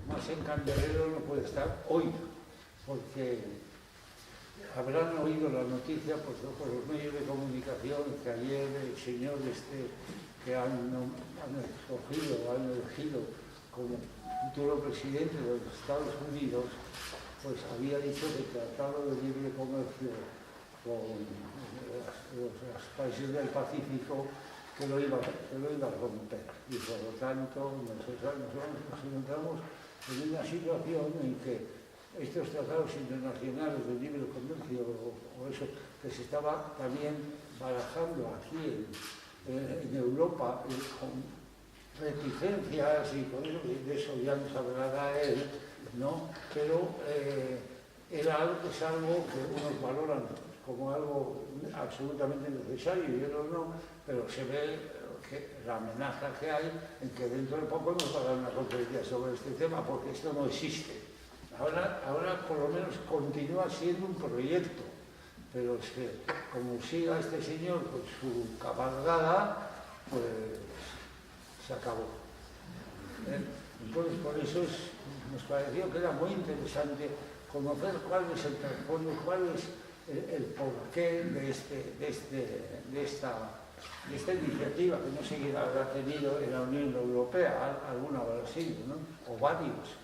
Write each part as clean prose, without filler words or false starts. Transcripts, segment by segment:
Más en Candelero no puede estar hoy, porque habrán oído la noticia por los medios de comunicación que ayer el señor que han elegido como futuro presidente de los Estados Unidos, pues había dicho que el Tratado de Libre Comercio con los países del Pacífico que lo iba a romper. Y por lo tanto nosotros nos encontramos en una situación en que estos tratados internacionales de libre comercio o eso que se estaba también barajando aquí en Europa con reticencias y con eso, de eso ya nos hablará él, ¿no? Pero es algo que unos valoran como algo absolutamente necesario y otros no, pero se ve que la amenaza que hay en que dentro de poco nos va a dar una conferencia sobre este tema, porque esto no existe. Ahora por lo menos continúa siendo un proyecto, pero es que como siga este señor con su cabalgada, pues se acabó. Entonces por eso nos pareció que era muy interesante conocer cuál es el trasfondo, cuál es el porqué de esta iniciativa, que no sé quién habrá tenido en la Unión Europea, alguna habrá sido, ¿no? O varios.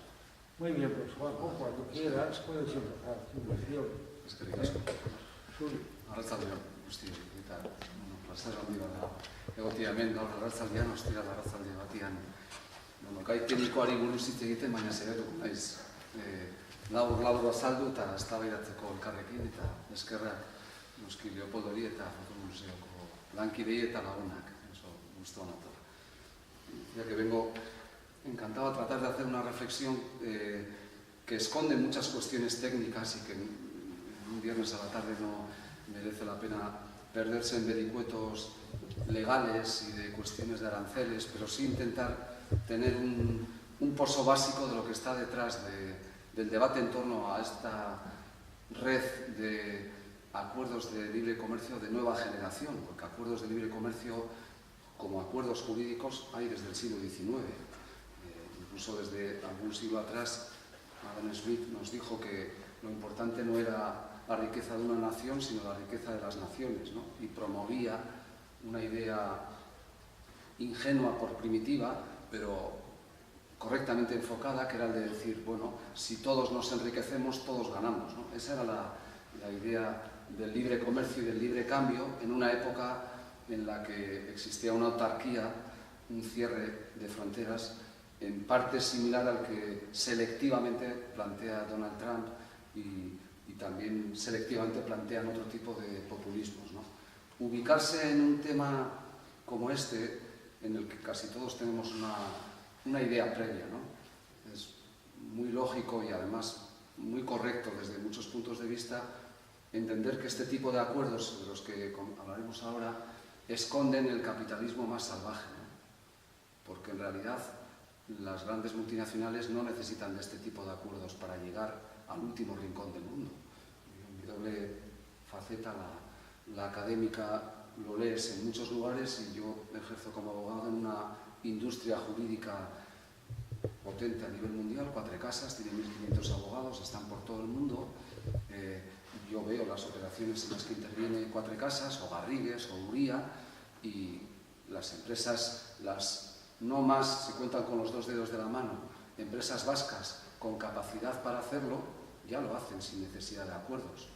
Muy bien, pues Juanjo, cuando quieras puedes empezar tu versión. Arratzaldean, guztioi, eta plazer handi bada egotia hemen gaur arratzaldean, ostira arratzalde batian gai teknikoari buruz hitz egiten, baina saiatuko naiz labur azaldu eta eztabaidatzeko elkarrekin, eta eskerrak noski Leopoldori eta Fotomuseoko lankidei eta lagunak, oso gustuan nator. Ya que vengo encantado a tratar de hacer una reflexión que esconde muchas cuestiones técnicas y que un viernes a la tarde no merece la pena perderse en vericuetos legales y de cuestiones de aranceles, pero sí intentar tener un pozo básico de lo que está detrás del debate en torno a esta red de acuerdos de libre comercio de nueva generación, porque acuerdos de libre comercio como acuerdos jurídicos hay desde el siglo XIX. Incluso desde algún siglo atrás, Adam Smith nos dijo que lo importante no era la riqueza de una nación, sino la riqueza de las naciones, ¿no? Y promovía una idea ingenua por primitiva, pero correctamente enfocada, que era el de decir, bueno, si todos nos enriquecemos, todos ganamos, ¿no? Esa era la idea del libre comercio y del libre cambio en una época en la que existía una autarquía, un cierre de fronteras, en parte similar al que selectivamente plantea Donald Trump y también selectivamente plantean otro tipo de populismos, ¿no? Ubicarse en un tema como este, en el que casi todos tenemos una idea previa, ¿no? Es muy lógico y además muy correcto desde muchos puntos de vista entender que este tipo de acuerdos de los que hablaremos ahora esconden el capitalismo más salvaje, ¿no? Porque en realidad las grandes multinacionales no necesitan de este tipo de acuerdos para llegar al último rincón del mundo. Mi doble faceta, la académica, lo lees en muchos lugares y yo ejerzo como abogado en una industria jurídica potente a nivel mundial. Cuatro Casas tiene 1.500 abogados, están por todo el mundo. Yo veo las operaciones en las que interviene Cuatro Casas, o Garrigues, o Uría, y las empresas, no más se cuentan con los dos dedos de la mano, empresas vascas con capacidad para hacerlo, ya lo hacen sin necesidad de acuerdos.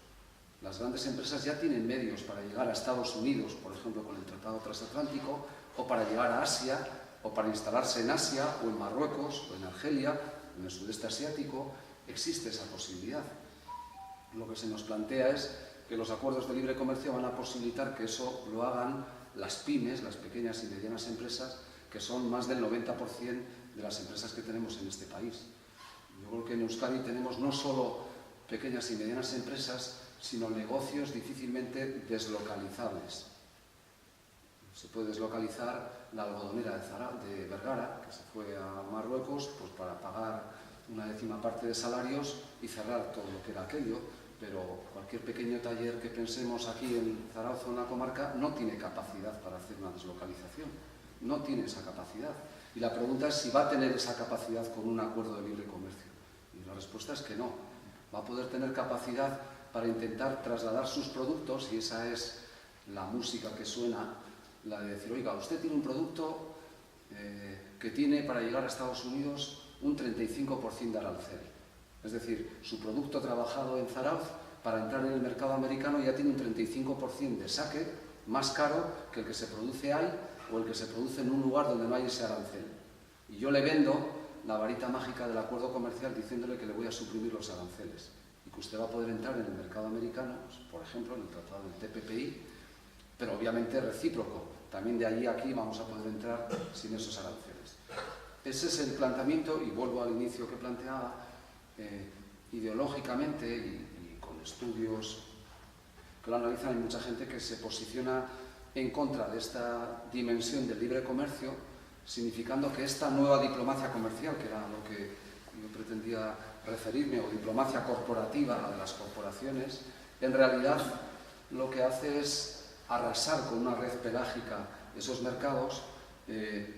Las grandes empresas ya tienen medios para llegar a Estados Unidos, por ejemplo, con el Tratado Transatlántico, o para llegar a Asia, o para instalarse en Asia, o en Marruecos, o en Argelia, en el sudeste asiático. Existe esa posibilidad. Lo que se nos plantea es que los acuerdos de libre comercio van a posibilitar que eso lo hagan las pymes, las pequeñas y medianas empresas, que son más del 90% de las empresas que tenemos en este país. Yo creo que en Euskadi tenemos no solo pequeñas y medianas empresas, sino negocios difícilmente deslocalizables. Se puede deslocalizar la algodonera de Vergara, que se fue a Marruecos pues para pagar una 10ª parte de salarios y cerrar todo lo que era aquello, pero cualquier cualquier pequeño taller que pensemos aquí en Zarauz o en la comarca no tiene capacidad para hacer una deslocalización, no tiene esa capacidad. Y la pregunta es si va a tener esa capacidad con un acuerdo de libre comercio. Y la respuesta es que no. Va a poder tener capacidad para intentar trasladar sus productos, y esa es la música que suena, la de decir, oiga, usted tiene un producto que tiene para llegar a Estados Unidos un 35% de arancel. Es decir, su producto trabajado en Zarauz para entrar en el mercado americano ya tiene un 35% de saque más caro que el que se produce ahí o el que se produce en un lugar donde no hay ese arancel. Y yo le vendo la varita mágica del acuerdo comercial diciéndole que le voy a suprimir los aranceles y que usted va a poder entrar en el mercado americano, pues, por ejemplo, en el tratado del TPPI, pero obviamente recíproco. También de allí a aquí vamos a poder entrar sin esos aranceles. Ese es el planteamiento, y vuelvo al inicio que planteaba, ideológicamente y con estudios que lo analizan, hay mucha gente que se posiciona en contra de esta dimensión del libre comercio, significando que esta nueva diplomacia comercial, que era a lo que yo pretendía referirme, o diplomacia corporativa, la de las corporaciones, en realidad lo que hace es arrasar con una red pelágica esos mercados,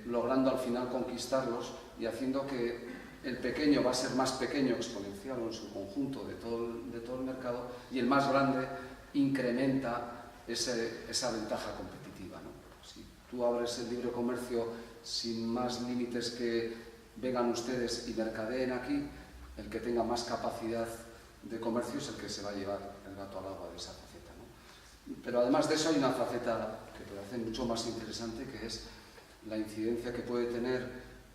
logrando al final conquistarlos y haciendo que el pequeño va a ser más pequeño exponencial en su conjunto de todo el mercado, y el más grande incrementa esa ventaja competitiva, ¿no? Si tú abres el libre comercio sin más límites que vengan ustedes y mercadeen aquí, el que tenga más capacidad de comercio es el que se va a llevar el gato al agua de esa faceta, ¿no? Pero además de eso hay una faceta que me parece mucho más interesante, que es la incidencia que puede tener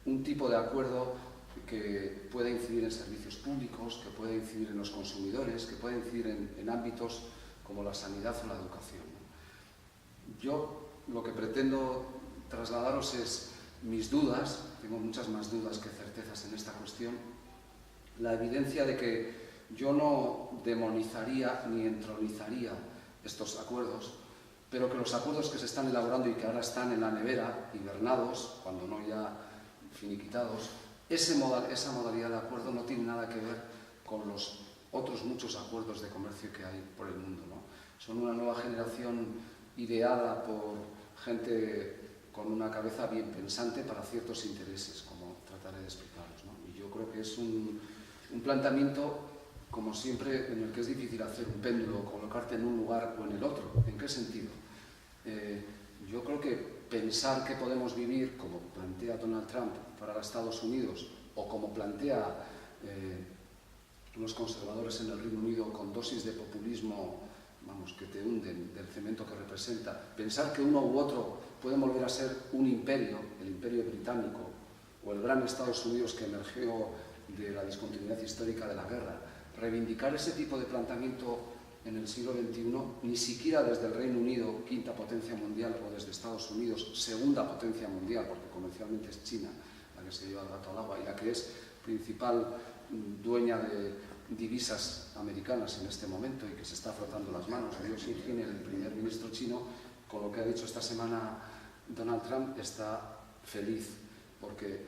un tipo de acuerdo que puede incidir en servicios públicos, que puede incidir en los consumidores, que puede incidir en ámbitos como la sanidad o la educación, ¿no? Yo lo que pretendo trasladaros es mis dudas, tengo muchas más dudas que certezas en esta cuestión, la evidencia de que yo no demonizaría ni entronizaría estos acuerdos, pero que los acuerdos que se están elaborando y que ahora están en la nevera, hibernados, cuando no ya finiquitados, esa modalidad de acuerdo no tiene nada que ver con los otros muchos acuerdos de comercio que hay por el mundo, ¿no? Son una nueva generación ideada por gente con una cabeza bien pensante para ciertos intereses, como trataré de explicaros, ¿no? Y yo creo que es un planteamiento, como siempre, en el que es difícil hacer un péndulo, colocarte en un lugar o en el otro. ¿En qué sentido? Yo creo que pensar que podemos vivir, como plantea Donald Trump para Estados Unidos, o como plantea los conservadores en el Reino Unido, con dosis de populismo, vamos, que te hunden del cemento que representa, pensar que uno u otro puede volver a ser un imperio, el imperio británico, o el gran Estados Unidos que emergió de la discontinuidad histórica de la guerra, reivindicar ese tipo de planteamiento en el siglo XXI, ni siquiera desde el Reino Unido, quinta potencia mundial, o desde Estados Unidos, segunda potencia mundial, porque comercialmente es China la que se lleva el gato al agua y la que es principal dueña de divisas americanas en este momento y que se está frotando las manos. Liu Xinjiang, el primer ministro chino, con lo que ha dicho esta semana Donald Trump, está feliz, porque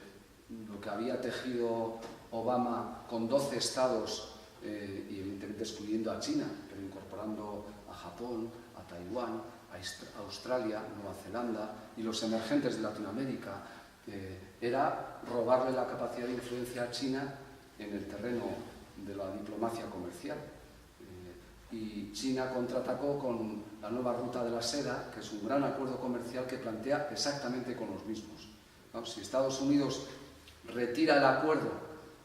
lo que había tejido Obama con 12 estados, y evidentemente excluyendo a China, pero incorporando a Japón, a Taiwán, a Australia, Nueva Zelanda y los emergentes de Latinoamérica, era robarle la capacidad de influencia a China en el terreno de la diplomacia comercial. Y China contraatacó con la nueva ruta de la seda, que es un gran acuerdo comercial que plantea exactamente con los mismos, ¿no? Si Estados Unidos retira el acuerdo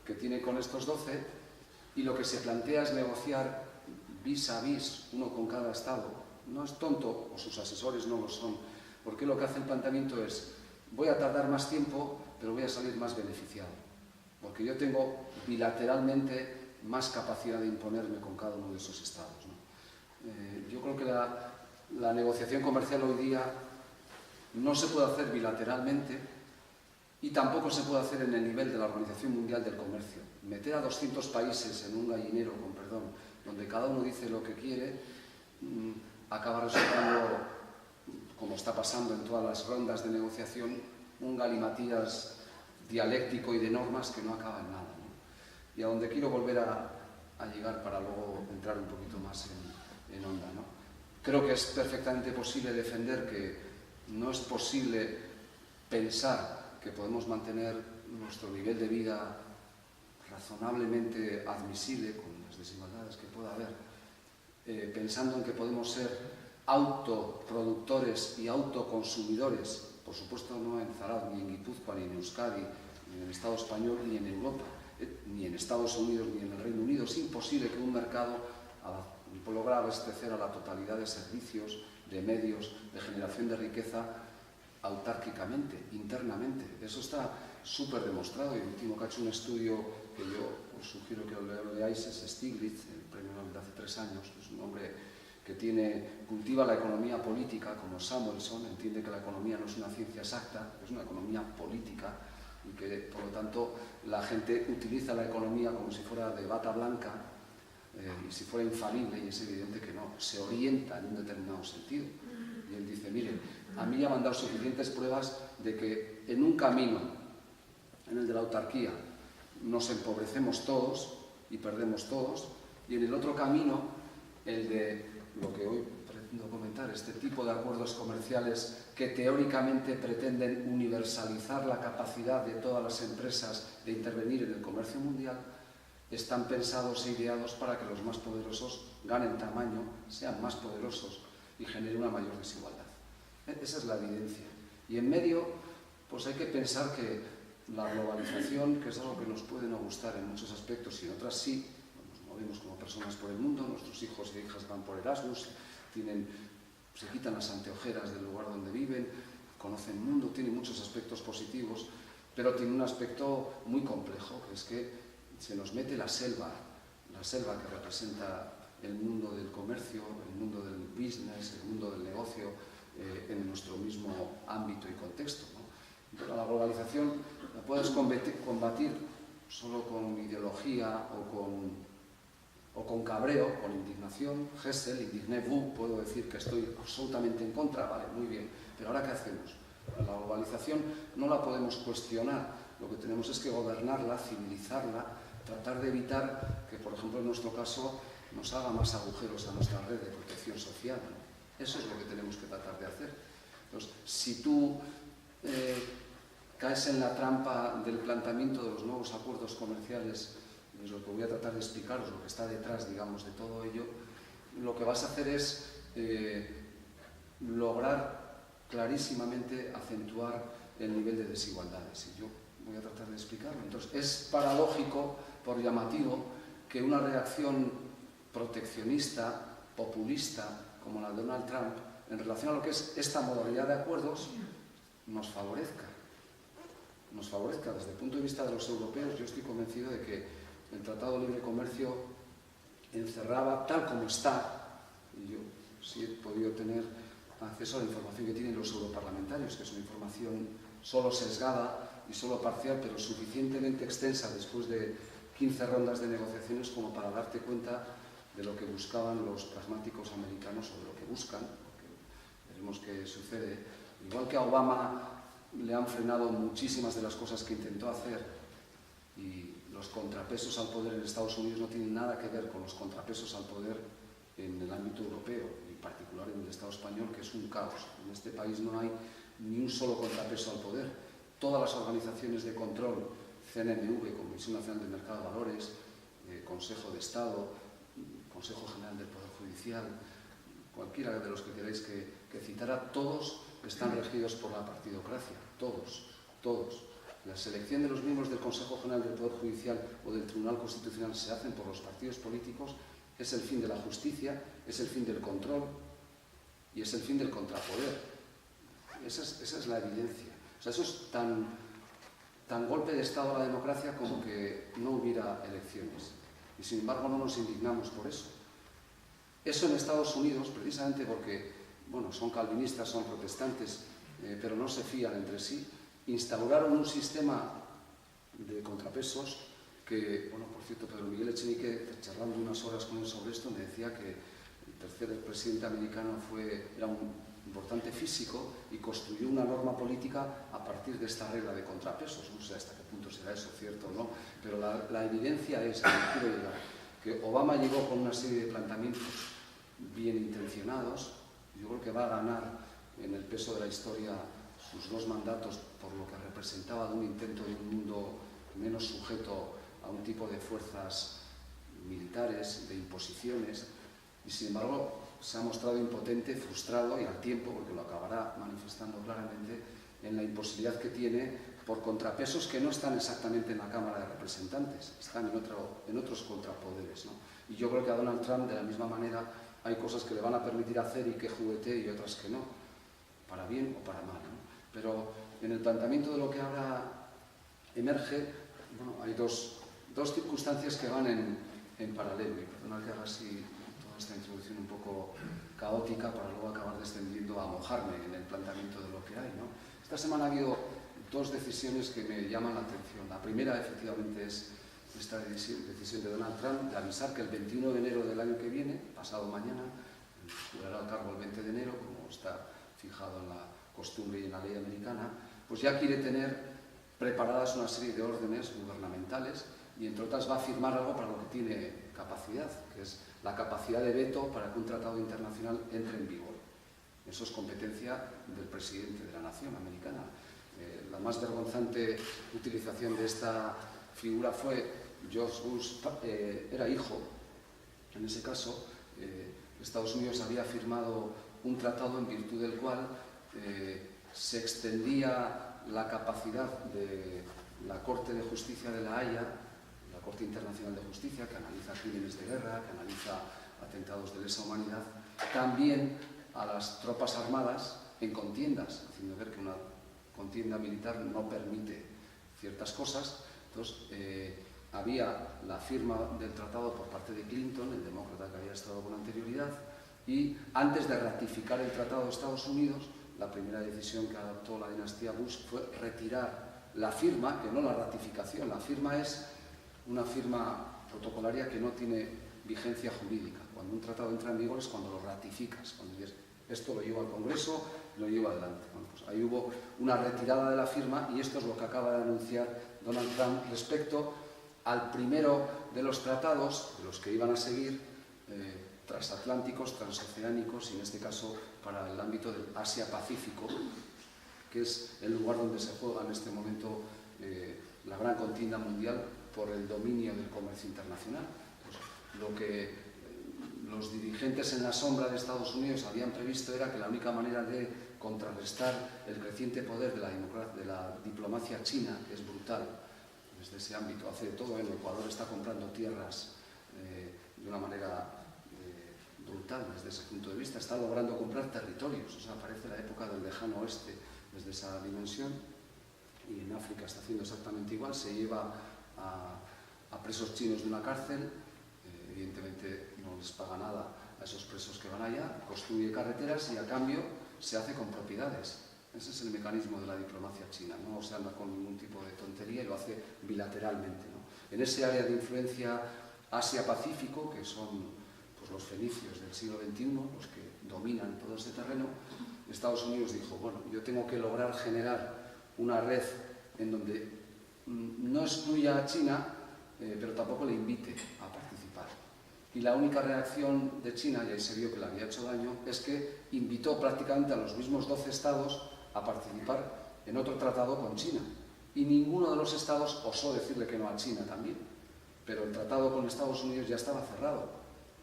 que tiene con estos 12 y lo que se plantea es negociar vis a vis, uno con cada estado, no es tonto, o sus asesores no lo son, porque lo que hace el planteamiento es: voy a tardar más tiempo, pero voy a salir más beneficiado, porque yo tengo bilateralmente más capacidad de imponerme con cada uno de esos estados, ¿no? Yo creo que la negociación comercial hoy día no se puede hacer bilateralmente y tampoco se puede hacer en el nivel de la Organización Mundial del Comercio. Meter a 200 países en un gallinero, con perdón, donde cada uno dice lo que quiere, acaba resultando, como está pasando en todas las rondas de negociación, un galimatías dialéctico y de normas que no acaba en nada, ¿no? Y a donde quiero volver a llegar para luego entrar un poquito más en onda, ¿no? Creo que es perfectamente posible defender que no es posible pensar que podemos mantener nuestro nivel de vida razonablemente admisible con las desigualdades que pueda haber, pensando en que podemos ser autoproductores y autoconsumidores, por supuesto no en Zarauz, ni en Guipúzcoa, ni en Euskadi, ni en el Estado español, ni en Europa, ni en Estados Unidos, ni en el Reino Unido. Es imposible que un mercado logre abastecer a la totalidad de servicios, de medios, de generación de riqueza autárquicamente, internamente. Eso está súper demostrado, y el último que ha hecho un estudio que yo os sugiero que lo leáis es Stiglitz, el premio Nobel de hace 3 años. Es un hombre que cultiva la economía política, como Samuelson, entiende que la economía no es una ciencia exacta, es una economía política, y que por lo tanto la gente utiliza la economía como si fuera de bata blanca y si fuera infalible, y es evidente que no, se orienta en un determinado sentido. Y él dice, miren, a mí ya me han dado suficientes pruebas de que en un camino, en el de la autarquía, nos empobrecemos todos y perdemos todos, y en el otro camino, el de lo que hoy pretendo comentar, este tipo de acuerdos comerciales que teóricamente pretenden universalizar la capacidad de todas las empresas de intervenir en el comercio mundial, están pensados e ideados para que los más poderosos ganen tamaño, sean más poderosos y generen una mayor desigualdad. Esa es la evidencia. Y en medio, pues hay que pensar que la globalización, que es algo que nos puede no gustar en muchos aspectos y en otras sí, nos movemos como personas por el mundo, nuestros hijos e hijas van por Erasmus, se quitan las anteojeras del lugar donde viven, conocen el mundo, tiene muchos aspectos positivos, pero tiene un aspecto muy complejo, que es que se nos mete la selva que representa el mundo del comercio, el mundo del business, el mundo del negocio, en nuestro mismo ámbito y contexto, ¿no? Pero la globalización la puedes combatir solo con ideología o con cabreo, con indignación. Hessel, indignez-vous, puedo decir que estoy absolutamente en contra, vale, muy bien, pero ahora ¿qué hacemos? La globalización no la podemos cuestionar, lo que tenemos es que gobernarla, civilizarla, tratar de evitar que, por ejemplo, en nuestro caso, nos haga más agujeros a nuestra red de protección social, ¿no? Eso es lo que tenemos que tratar de hacer. Entonces, si tú caes en la trampa del planteamiento de los nuevos acuerdos comerciales, es lo que voy a tratar de explicaros, lo que está detrás, digamos, de todo ello, lo que vas a hacer es lograr clarísimamente acentuar el nivel de desigualdades. Y yo voy a tratar de explicarlo. Entonces, es paradójico, por llamativo, que una reacción proteccionista, populista, como la de Donald Trump, en relación a lo que es esta modalidad de acuerdos, nos favorezca. Desde el punto de vista de los europeos, yo estoy convencido de que el Tratado de Libre Comercio encerraba, tal como está, y yo sí he podido tener acceso a la información que tienen los europarlamentarios, que es una información solo sesgada y solo parcial, pero suficientemente extensa después de 15 rondas de negociaciones como para darte cuenta de lo que buscaban los pragmáticos americanos o de lo que buscan, porque veremos qué sucede. Igual que a Obama le han frenado muchísimas de las cosas que intentó hacer, y los contrapesos al poder en Estados Unidos no tienen nada que ver con los contrapesos al poder en el ámbito europeo, en particular en el Estado español, que es un caos. En este país no hay ni un solo contrapeso al poder. Todas las organizaciones de control, CNMV, Comisión Nacional del Mercado de Valores, Consejo de Estado, Consejo General del Poder Judicial, cualquiera de los que queráis que citara, todos están regidos por la partidocracia, todos. La selección de los miembros del Consejo General del Poder Judicial o del Tribunal Constitucional se hacen por los partidos políticos, es el fin de la justicia, es el fin del control y es el fin del contrapoder. Esa es la evidencia. O sea, eso es tan golpe de Estado a la democracia como que no hubiera elecciones. Y sin embargo no nos indignamos por eso. Eso en Estados Unidos, precisamente porque, bueno, son calvinistas, son protestantes, pero no se fían entre sí, instauraron un sistema de contrapesos que, bueno, por cierto, Pedro Miguel Echenique, charlando unas horas con él sobre esto, me decía que el tercer presidente americano era un importante físico y construyó una norma política a partir de esta regla de contrapesos. No sé hasta qué punto será eso cierto o no, pero la evidencia es, que quiero llegar, que Obama llegó con una serie de planteamientos bien intencionados. Yo creo que va a ganar en el peso de la historia sus dos mandatos por lo que representaba de un intento de un mundo menos sujeto a un tipo de fuerzas militares, de imposiciones, y sin embargo se ha mostrado impotente, frustrado y al tiempo, porque lo acabará manifestando claramente, en la imposibilidad que tiene por contrapesos que no están exactamente en la Cámara de Representantes, están en otros contrapoderes, ¿no? Y yo creo que a Donald Trump, de la misma manera, hay cosas que le van a permitir hacer y que juguetee y otras que no, para bien o para mal, ¿no? Pero en el planteamiento de lo que ahora emerge, bueno, hay dos circunstancias que van en paralelo. Y perdonad que haga así toda esta introducción un poco caótica para luego acabar descendiendo a mojarme en el planteamiento de lo que hay, ¿no? Esta semana ha habido dos decisiones que me llaman la atención. La primera, efectivamente, es esta decisión de Donald Trump de avisar que el 21 de enero del año que viene, pasado mañana, jurará el cargo el 20 de enero, como está fijado en la costumbre y en la ley americana, pues ya quiere tener preparadas una serie de órdenes gubernamentales y, entre otras, va a firmar algo para lo que tiene capacidad, que es la capacidad de veto para que un tratado internacional entre en vigor. Eso es competencia del presidente de la nación americana. La más vergonzante utilización de esta figura fue George Bush, era hijo. En ese caso, Estados Unidos había firmado un tratado en virtud del cual se extendía la capacidad de la Corte de Justicia de La Haya, la Corte Internacional de Justicia, que analiza crímenes de guerra, que analiza atentados de lesa humanidad, también a las tropas armadas en contiendas, haciendo ver que una contienda militar no permite ciertas cosas. Entonces, había la firma del tratado por parte de Clinton, el demócrata que había estado con anterioridad, y antes de ratificar el tratado de Estados Unidos, la primera decisión que adoptó la dinastía Bush fue retirar la firma, que no la ratificación. La firma es una firma protocolaria que no tiene vigencia jurídica. Cuando un tratado entra en vigor es cuando lo ratificas, cuando dices, esto lo llevo al Congreso, lo llevo adelante. Bueno, pues ahí hubo una retirada de la firma y esto es lo que acaba de anunciar Donald Trump respecto al primero de los tratados, de los que iban a seguir, transatlánticos, transoceánicos y en este caso para el ámbito del Asia-Pacífico, que es el lugar donde se juega en este momento la gran contienda mundial por el dominio del comercio internacional. Pues, lo que los dirigentes en la sombra de Estados Unidos habían previsto era que la única manera de contrarrestar el creciente poder de la diplomacia china, que es brutal desde ese ámbito, hace de todo. El Ecuador está comprando tierras de una manera brutal desde ese punto de vista, está logrando comprar territorios, o sea, parece la época del lejano oeste desde esa dimensión, y en África está haciendo exactamente igual. Se lleva a presos chinos de una cárcel, evidentemente no les paga nada a esos presos que van allá, construye carreteras y a cambio se hace con propiedades. Ese es el mecanismo de la diplomacia china, no se anda con ningún tipo de tontería y lo hace bilateralmente, ¿no? En ese área de influencia Asia-Pacífico, que son pues, los fenicios del siglo XXI, los que dominan todo este terreno, Estados Unidos dijo, bueno, yo tengo que lograr generar una red en donde no excluya a China, pero tampoco le invite a participar. Y la única reacción de China, y ahí se vio que le había hecho daño, es que invitó prácticamente a los mismos 12 estados a participar en otro tratado con China. Y ninguno de los estados osó decirle que no a China también. Pero el tratado con Estados Unidos ya estaba cerrado.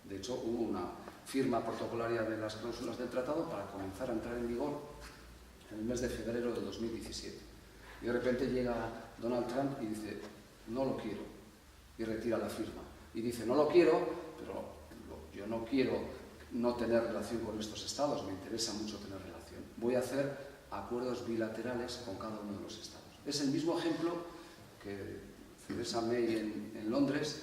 De hecho, hubo una firma protocolaria de las cláusulas del tratado para comenzar a entrar en vigor en el mes de febrero de 2017. Y de repente llega Donald Trump y dice, no lo quiero, y retira la firma. Y dice, no lo quiero, pero yo no quiero no tener relación con estos estados, me interesa mucho tener relación. Voy a hacer acuerdos bilaterales con cada uno de los estados. Es el mismo ejemplo que Theresa May en Londres,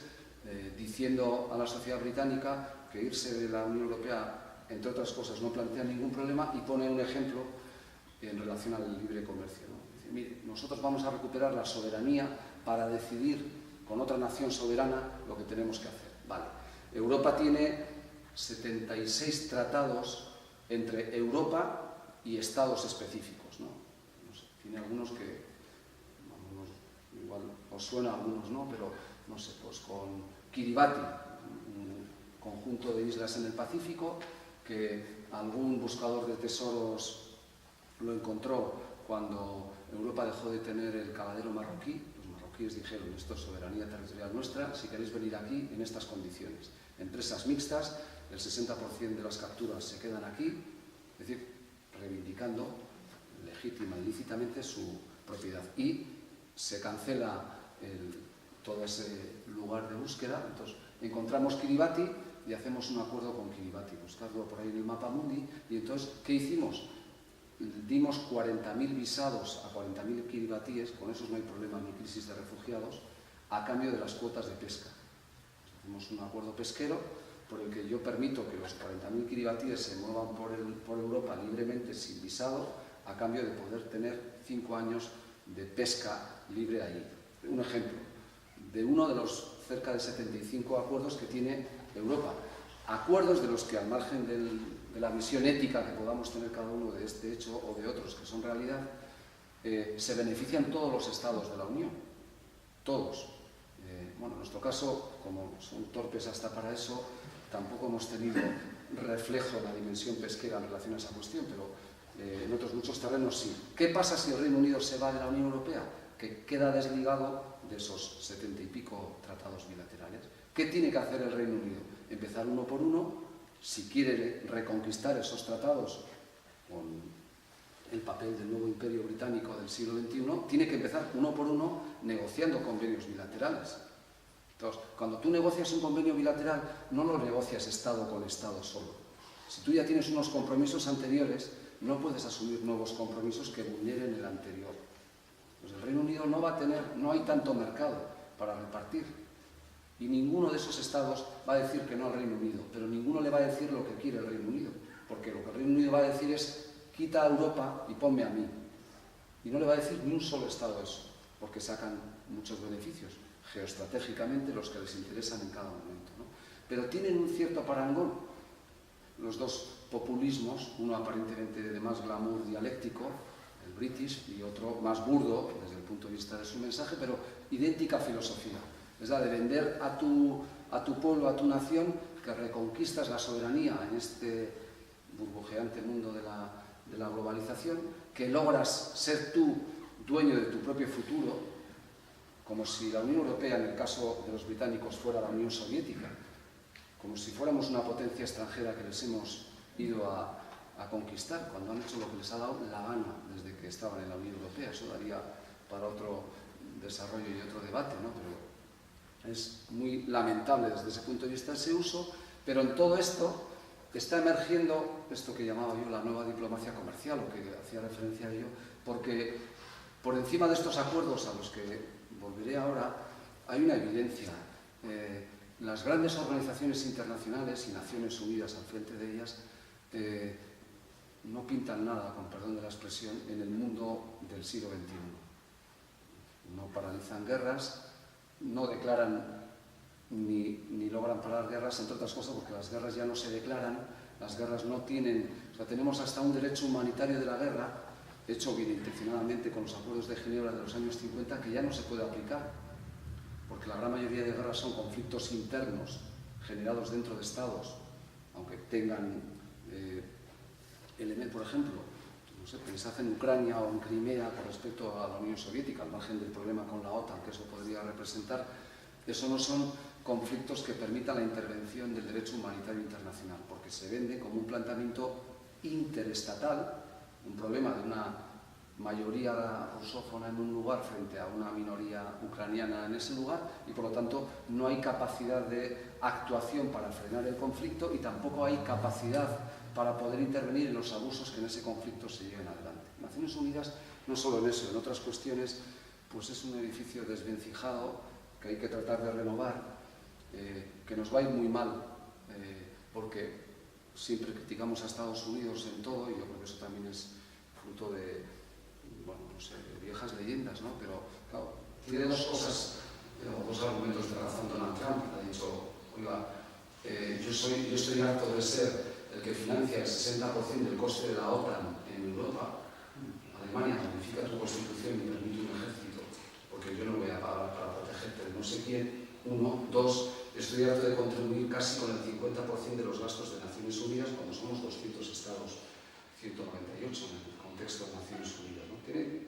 diciendo a la sociedad británica que irse de la Unión Europea, entre otras cosas, no plantea ningún problema, y pone un ejemplo en relación al libre comercio, ¿no? Dice, mire, nosotros vamos a recuperar la soberanía para decidir con otra nación soberana lo que tenemos que hacer. Vale. Europa tiene 76 tratados entre Europa y estados específicos, ¿no? No sé, tiene algunos que igual os suena, algunos no, pero no sé, pues con Kiribati, un conjunto de islas en el Pacífico, que algún buscador de tesoros lo encontró cuando Europa dejó de tener el caladero marroquí. Los marroquíes dijeron, esto es soberanía territorial nuestra, si queréis venir aquí en estas condiciones. Empresas mixtas, el 60% de las capturas se quedan aquí, es decir, reivindicando legítima y lícitamente su propiedad. Y se cancela todo ese lugar de búsqueda. Entonces encontramos Kiribati y hacemos un acuerdo con Kiribati, buscarlo por ahí en el mapa mundi. Y entonces, ¿qué hicimos? Dimos 40.000 visados a 40.000 kiribatíes, con esos no hay problema ni crisis de refugiados, a cambio de las cuotas de pesca. Hacemos un acuerdo pesquero por el que yo permito que los 40.000 kiribatíes se muevan por Europa libremente sin visado, a cambio de poder tener 5 años de pesca libre ahí. Un ejemplo de uno de los cerca de 75 acuerdos que tiene Europa. Acuerdos de los que, al margen de la visión ética que podamos tener cada uno de este hecho o de otros que son realidad, se benefician todos los estados de la Unión. Todos. Bueno, en nuestro caso, como son torpes hasta para eso, tampoco hemos tenido reflejo en la dimensión pesquera en relación a esa cuestión, pero en otros muchos terrenos sí. ¿Qué pasa si el Reino Unido se va de la Unión Europea? Que queda desligado de esos 70 y pico tratados bilaterales. ¿Qué tiene que hacer el Reino Unido? Empezar uno por uno. Si quiere reconquistar esos tratados con el papel del nuevo imperio británico del siglo XXI, tiene que empezar uno por uno negociando convenios bilaterales. Entonces, cuando tú negocias un convenio bilateral, no lo negocias Estado con Estado solo. Si tú ya tienes unos compromisos anteriores, no puedes asumir nuevos compromisos que vulneren el anterior. Pues el Reino Unido no hay tanto mercado para repartir. Y ninguno de esos estados va a decir que no al Reino Unido, pero ninguno le va a decir lo que quiere el Reino Unido, porque lo que el Reino Unido va a decir es quita a Europa y ponme a mí. Y no le va a decir ni un solo estado eso, porque sacan muchos beneficios, geoestratégicamente los que les interesan en cada momento, ¿no? Pero tienen un cierto parangón los dos populismos, uno aparentemente de más glamour dialéctico, el British, y otro más burdo desde el punto de vista de su mensaje, pero idéntica filosofía. Es la de vender a tu pueblo, a tu nación, que reconquistas la soberanía en este burbujeante mundo de la globalización, que logras ser tú dueño de tu propio futuro, como si la Unión Europea, en el caso de los británicos, fuera la Unión Soviética, como si fuéramos una potencia extranjera que les hemos ido a conquistar, cuando han hecho lo que les ha dado la gana desde que estaban en la Unión Europea. Eso daría para otro desarrollo y otro debate, ¿no? Pero es muy lamentable desde ese punto de vista ese uso, pero en todo esto está emergiendo esto que llamaba yo la nueva diplomacia comercial, o que hacía referencia a ello, porque por encima de estos acuerdos a los que volveré ahora, hay una evidencia. Las grandes organizaciones internacionales y Naciones Unidas al frente de ellas no pintan nada, con perdón de la expresión, en el mundo del siglo XXI. No paralizan guerras, no declaran ni logran parar guerras, entre otras cosas porque las guerras ya no se declaran, las guerras no tienen... O sea, tenemos hasta un derecho humanitario de la guerra, hecho bien intencionadamente con los acuerdos de Ginebra de los años 50, que ya no se puede aplicar, porque la gran mayoría de guerras son conflictos internos generados dentro de estados, aunque tengan elementos, por ejemplo, no sé, pensad en Ucrania o en Crimea con respecto a la Unión Soviética, al margen del problema con la OTAN que eso podría representar. Eso no son conflictos que permitan la intervención del derecho humanitario internacional, porque se vende como un planteamiento interestatal, un problema de una mayoría rusófona en un lugar frente a una minoría ucraniana en ese lugar, y por lo tanto no hay capacidad de actuación para frenar el conflicto y tampoco hay capacidad para poder intervenir en los abusos que en ese conflicto se lleven adelante. Naciones Unidas, no solo en eso, en otras cuestiones, pues es un edificio desvencijado que hay que tratar de renovar, que nos va a ir muy mal, porque siempre criticamos a Estados Unidos en todo, y yo creo que eso también es fruto de, bueno, no sé, de viejas leyendas, ¿no? Pero, claro, tiene dos cosas, dos argumentos de razón. Donald Trump ha dicho, oiga, yo estoy harto de ser el que financia el 60% del coste de la OTAN en Europa. Alemania, modifica tu constitución y permite un ejército, porque yo no voy a pagar para protegerte de no sé quién. Uno. Dos, estoy harto de contribuir casi con el 50% de los gastos de Naciones Unidas cuando somos somos 200 estados, 198 en el contexto de Naciones Unidas, ¿no? Tiene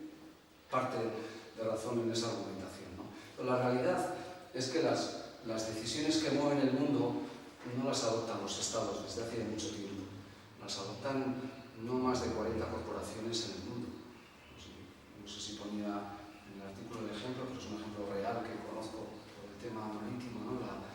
parte de razón en esa argumentación, ¿no? Pero la realidad es que las decisiones que mueven el mundo no las adoptan los estados desde hace mucho tiempo. Las adoptan no más de 40 corporaciones en el mundo. No sé si ponía en el artículo el ejemplo, pero es un ejemplo real que conozco por el tema marítimo, ¿no?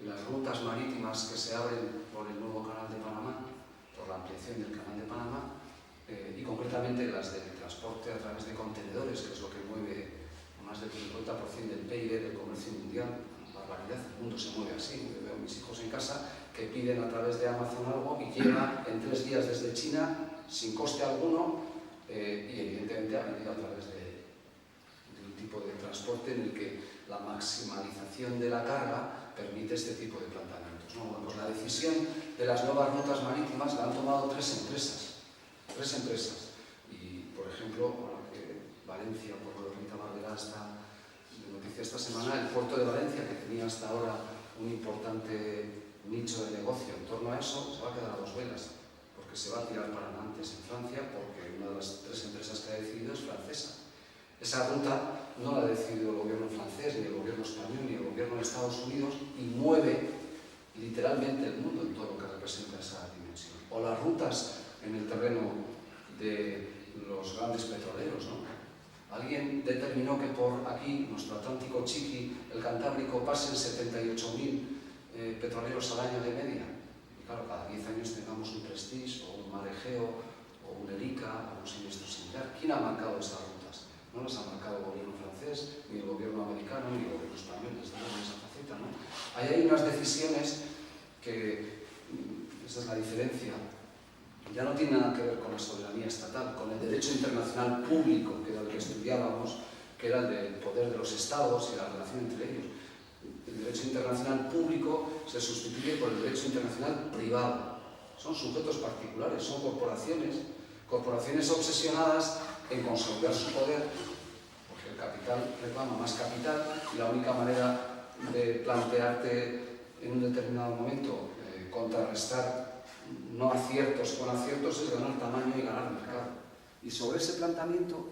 Las rutas marítimas que se abren por el nuevo canal de Panamá, por la ampliación del canal de Panamá, y concretamente las del transporte a través de contenedores, que es lo que mueve más del 50% del PIB del comercio mundial. Barbaridad, el mundo se mueve así. Yo veo a mis hijos en casa que piden a través de Amazon algo y llega en 3 días desde China sin coste alguno, y evidentemente ha venido a través de un tipo de transporte en el que la maximalización de la carga permite este tipo de planteamientos, ¿no? Bueno, pues la decisión de las nuevas rutas marítimas la han tomado 3 empresas. 3 empresas. Y, por ejemplo, ahora que Valencia, por lo que Rita Barberá está de noticia esta semana, el puerto de Valencia, que tenía hasta ahora un importante nicho de negocio en torno a eso, se va a quedar a 2 velas, porque se va a tirar para Nantes en Francia, porque una de las 3 empresas que ha decidido es francesa. Esa ruta no la ha decidido el gobierno francés, ni el gobierno español, ni el gobierno de Estados Unidos, y mueve literalmente el mundo en todo lo que representa esa dimensión. O las rutas en el terreno de los grandes petroleros, ¿no? Alguien determinó que por aquí, nuestro Atlántico Chiqui, el Cantábrico, pasen 78.000 petroleros al año de media. Y claro, cada 10 años tengamos un Prestige, o un Marejeo, o un Erika, o un siniestro similar. ¿Quién ha marcado esas rutas? No las ha marcado el gobierno francés, ni el gobierno americano, ni el gobierno español, desde luego en esa faceta, ¿no? Ahí hay unas decisiones que, esa es la diferencia, ya no tiene nada que ver con la soberanía estatal, con el derecho internacional público, que era el que estudiábamos, que era el del poder de los estados y la relación entre ellos. El derecho internacional público se sustituye por el derecho internacional privado. Son sujetos particulares, son corporaciones obsesionadas en consolidar su poder, porque el capital reclama más capital y la única manera de plantearte en un determinado momento contrarrestar no aciertos con aciertos es ganar tamaño y ganar mercado. Y sobre ese planteamiento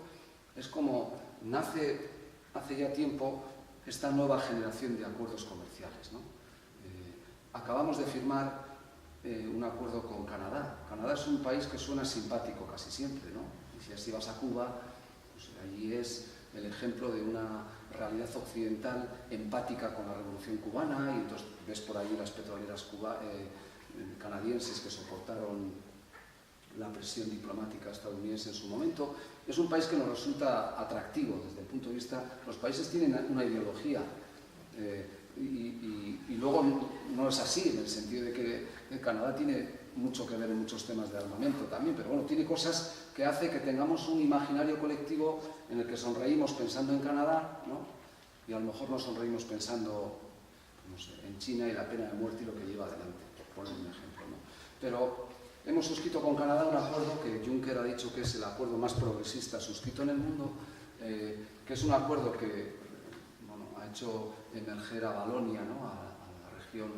es como nace hace ya tiempo esta nueva generación de acuerdos comerciales, ¿no? Acabamos de firmar un acuerdo con Canadá. Canadá es un país que suena simpático casi siempre, ¿no? Y si así vas a Cuba, pues allí es el ejemplo de una realidad occidental empática con la Revolución Cubana, y entonces ves por ahí las petroleras canadienses que soportaron la presión diplomática estadounidense en su momento. Es un país que nos resulta atractivo desde el punto de vista... Los países tienen una ideología y luego no es así, en el sentido de que Canadá tiene mucho que ver en muchos temas de armamento también, pero bueno, tiene cosas que hace que tengamos un imaginario colectivo en el que sonreímos pensando en Canadá, ¿no? Y a lo mejor no sonreímos pensando, no sé, en China y la pena de muerte y lo que lleva adelante, por poner un ejemplo, ¿no? Pero hemos suscrito con Canadá un acuerdo que Juncker ha dicho que es el acuerdo más progresista suscrito en el mundo, que es un acuerdo que ha hecho emerger a Valonia, ¿no? a la región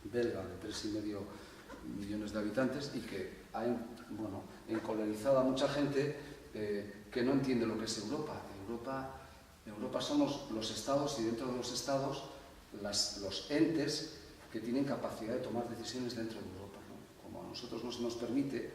belga de 3,5 millones de habitantes, y que ha encolerizado a mucha gente que no entiende lo que es Europa. Europa somos los estados, y dentro de los estados los entes que tienen capacidad de tomar decisiones dentro de Europa, ¿no? Como a nosotros no se nos permite,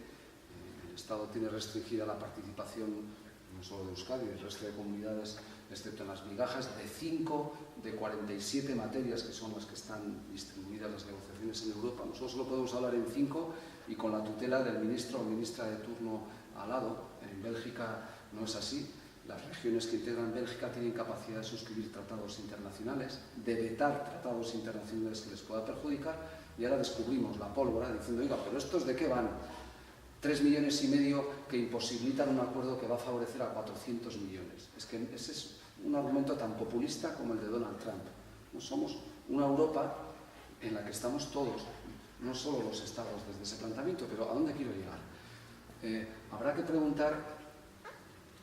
el Estado tiene restringida la participación no solo de Euskadi, del resto de comunidades, excepto en las migajas, de 5 de 47 materias que son las que están distribuidas las negociaciones en Europa. Nosotros solo podemos hablar en 5 y con la tutela del ministro o ministra de turno al lado. En Bélgica no es así. Las regiones que integran Bélgica tienen capacidad de suscribir tratados internacionales, de vetar tratados internacionales que les pueda perjudicar, y ahora descubrimos la pólvora diciendo, oiga, pero ¿estos de qué van? 3,5 millones que imposibilitan un acuerdo que va a favorecer a 400 millones. Es que ese es un argumento tan populista como el de Donald Trump. No somos una Europa en la que estamos todos, no solo los estados, desde ese planteamiento, pero ¿a dónde quiero llegar? Habrá que preguntar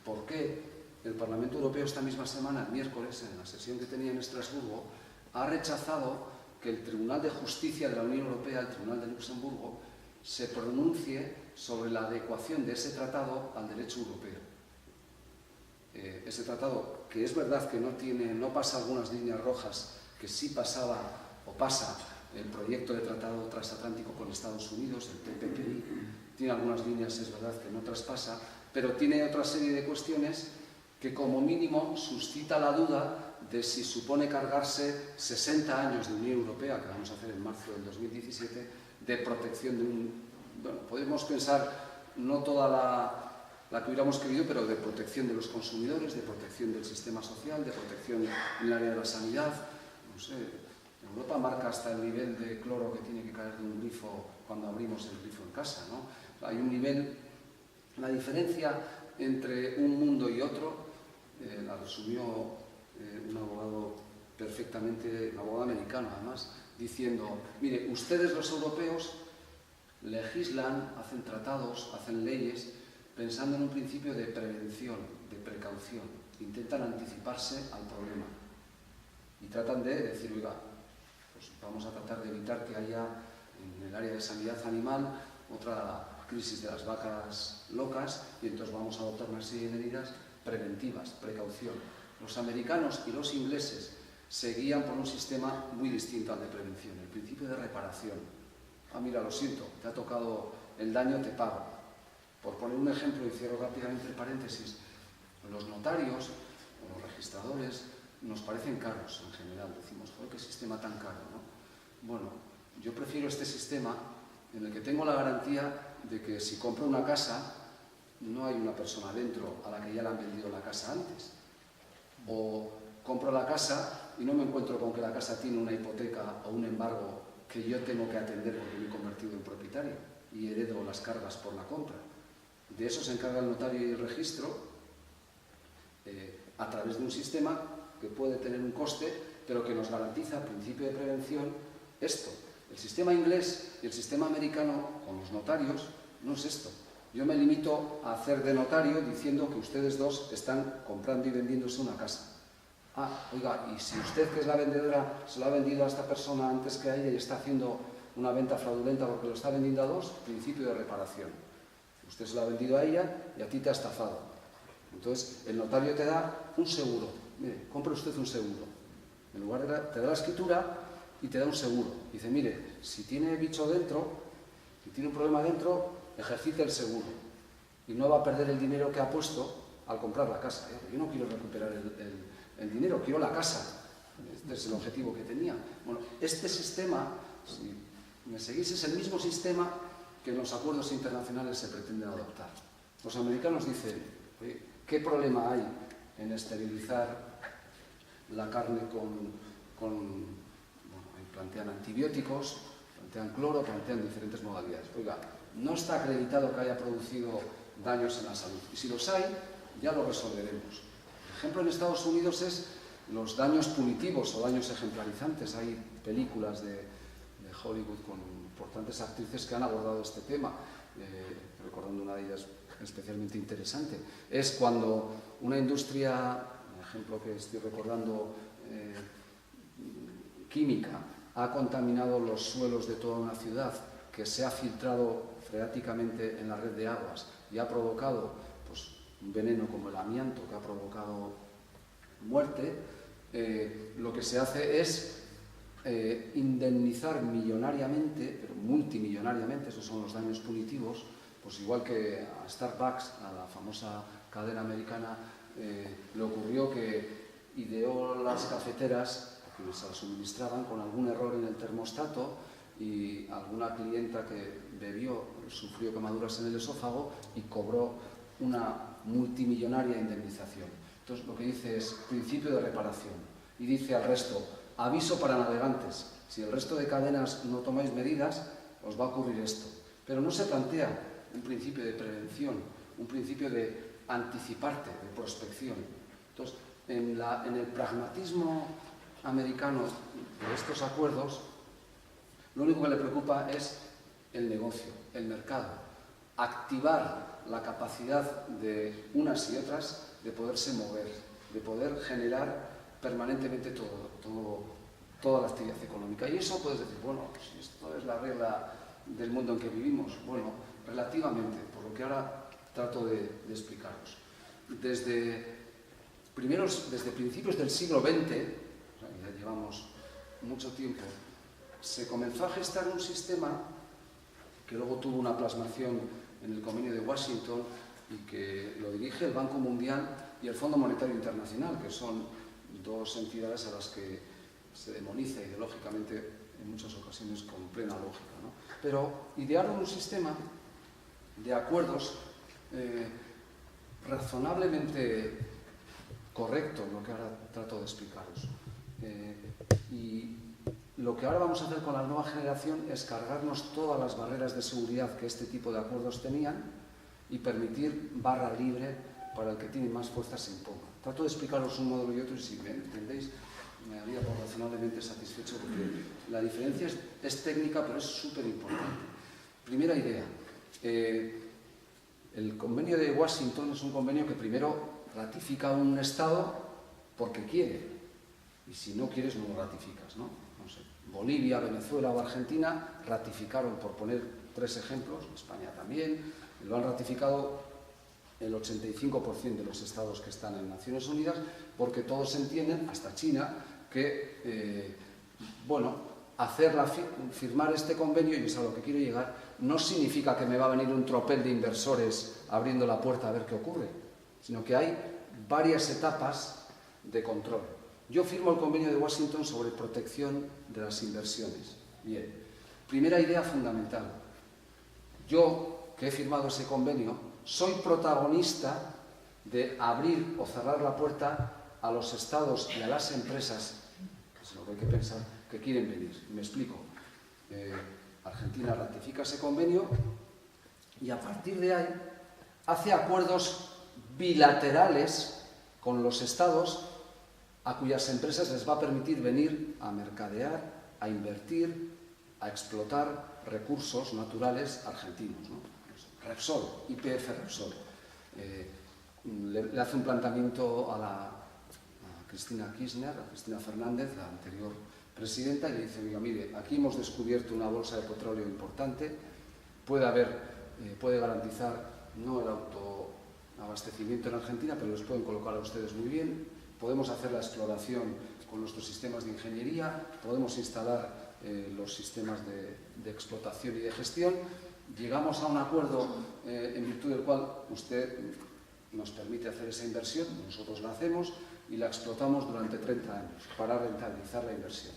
por qué el Parlamento Europeo esta misma semana, el miércoles, en la sesión que tenía en Estrasburgo, ha rechazado que el Tribunal de Justicia de la Unión Europea, el Tribunal de Luxemburgo, se pronuncie sobre la adecuación de ese tratado al derecho europeo. Ese tratado, que es verdad que no pasa algunas líneas rojas que sí pasaba o pasa el proyecto de tratado transatlántico con Estados Unidos, el TPP, tiene algunas líneas, es verdad, que no traspasa, pero tiene otra serie de cuestiones que como mínimo suscita la duda de si supone cargarse 60 años de Unión Europea, que vamos a hacer en marzo del 2017, de protección de bueno, podemos pensar no toda la que hubiéramos querido, pero de protección de los consumidores, de protección del sistema social, de protección en el área de la sanidad. No sé, Europa marca hasta el nivel de cloro que tiene que caer de un grifo cuando abrimos el grifo en casa, ¿no? Hay un nivel, la diferencia entre un mundo y otro, la resumió un abogado perfectamente, un abogado americano además, diciendo, mire, ustedes los europeos legislan, hacen tratados, hacen leyes, pensando en un principio de prevención, de precaución, intentan anticiparse al problema y tratan de decir, oiga, pues vamos a tratar de evitar que haya en el área de sanidad animal otra crisis de las vacas locas y entonces vamos a adoptar una serie de medidas preventivas, precaución. Los americanos y los ingleses se guían por un sistema muy distinto al de prevención, el principio de reparación. Ah, mira, lo siento, te ha tocado el daño, te pago. Por poner un ejemplo, y cierro rápidamente el paréntesis, los notarios o los registradores nos parecen caros en general. Decimos, joder, qué sistema tan caro, ¿no? Bueno, yo prefiero este sistema en el que tengo la garantía de que si compro una casa, no hay una persona dentro a la que ya le han vendido la casa antes. O compro la casa y no me encuentro con que la casa tiene una hipoteca o un embargo que yo tengo que atender porque me he convertido en propietario y heredo las cargas por la compra. De eso se encarga el notario y el registro a través de un sistema que puede tener un coste, pero que nos garantiza a principio de prevención esto. El sistema inglés y el sistema americano con los notarios no es esto. Yo me limito a hacer de notario diciendo que ustedes dos están comprando y vendiéndose una casa. Ah, oiga, y si usted, que es la vendedora, se lo ha vendido a esta persona antes que a ella y está haciendo una venta fraudulenta porque lo está vendiendo a dos, principio de reparación. Usted se lo ha vendido a ella y a ti te ha estafado. Entonces, el notario te da un seguro. Mire, compre usted un seguro. En lugar de te da la escritura y te da un seguro. Dice, mire, si tiene bicho dentro, si tiene un problema dentro, ejercite el seguro. Y no va a perder el dinero que ha puesto al comprar la casa. Yo no quiero recuperar el dinero, quiero la casa. Este es el objetivo que tenía. Bueno, este sistema, si me seguís, es el mismo sistema que en los acuerdos internacionales se pretende adoptar. Los americanos dicen, oye, ¿qué problema hay en esterilizar la carne bueno, plantean antibióticos, plantean cloro, plantean diferentes modalidades? Oiga, no está acreditado que haya producido daños en la salud. Y si los hay, ya lo resolveremos. El ejemplo en Estados Unidos es los daños punitivos o daños ejemplarizantes. Hay películas de Hollywood con importantes actrices que han abordado este tema, recordando una de ellas especialmente interesante. Es cuando una industria, un ejemplo que estoy recordando, química, ha contaminado los suelos de toda una ciudad, que se ha filtrado freáticamente en la red de aguas y ha provocado pues, un veneno como el amianto que ha provocado muerte, lo que se hace es indemnizar millonariamente, pero multimillonariamente, esos son los daños punitivos, pues igual que a Starbucks, a la famosa cadena americana, le ocurrió que ideó las cafeteras que se las suministraban con algún error en el termostato y alguna clienta que bebió sufrió quemaduras en el esófago y cobró una multimillonaria indemnización. Entonces lo que dice es principio de reparación y dice al resto, aviso para navegantes, si el resto de cadenas no tomáis medidas, os va a ocurrir esto. Pero no se plantea un principio de prevención, un principio de anticiparte, de prospección. Entonces, en el pragmatismo americano de estos acuerdos, lo único que le preocupa es el negocio, el mercado, activar la capacidad de unas y otras de poderse mover, de poder generar permanentemente todo toda la actividad económica. Y eso puedes decir, bueno, si esto es la regla del mundo en que vivimos, bueno, relativamente, por lo que ahora trato de explicaros. Desde principios del siglo XX, o sea, ya llevamos mucho tiempo, se comenzó a gestar un sistema que luego tuvo una plasmación en el Convenio de Washington y que lo dirige el Banco Mundial y el Fondo Monetario Internacional, que son dos entidades a las que se demoniza ideológicamente en muchas ocasiones con plena lógica, ¿no? Pero idearon un sistema de acuerdos razonablemente correcto, lo que ahora trato de explicaros. Y lo que ahora vamos a hacer con la nueva generación es cargarnos todas las barreras de seguridad que este tipo de acuerdos tenían y permitir barra libre para el que tiene más fuerza se imponga. Trato de explicaros un modelo y otro y si me entendéis me haría por razonablemente satisfecho porque la diferencia es técnica pero es súper importante. Primera idea, el convenio de Washington es un convenio que primero ratifica un Estado porque quiere y si no quieres no lo ratificas, ¿no? No sé, Bolivia, Venezuela o Argentina ratificaron, por poner tres ejemplos, España también, lo han ratificado el 85% de los estados que están en Naciones Unidas, porque todos entienden, hasta China, que, firmar este convenio, y es a lo que quiero llegar, no significa que me va a venir un tropel de inversores abriendo la puerta a ver qué ocurre, sino que hay varias etapas de control. Yo firmo el convenio de Washington sobre protección de las inversiones. Bien, primera idea fundamental. Yo, que he firmado ese convenio, soy protagonista de abrir o cerrar la puerta a los estados y a las empresas, que es lo que hay que pensar, que quieren venir. Me explico. Argentina ratifica ese convenio y a partir de ahí hace acuerdos bilaterales con los estados a cuyas empresas les va a permitir venir a mercadear, a invertir, a explotar recursos naturales argentinos, ¿no? Repsol, YPF Repsol. Le hace un planteamiento a Cristina Kirchner, a Cristina Fernández, la anterior presidenta, y le dice, oiga, mire, aquí hemos descubierto una bolsa de petróleo importante, puede garantizar no el autoabastecimiento en Argentina, pero los pueden colocar a ustedes muy bien, podemos hacer la exploración con nuestros sistemas de ingeniería, podemos instalar los sistemas de explotación y de gestión. Llegamos a un acuerdo en virtud del cual usted nos permite hacer esa inversión, nosotros la hacemos y la explotamos durante 30 años para rentabilizar la inversión.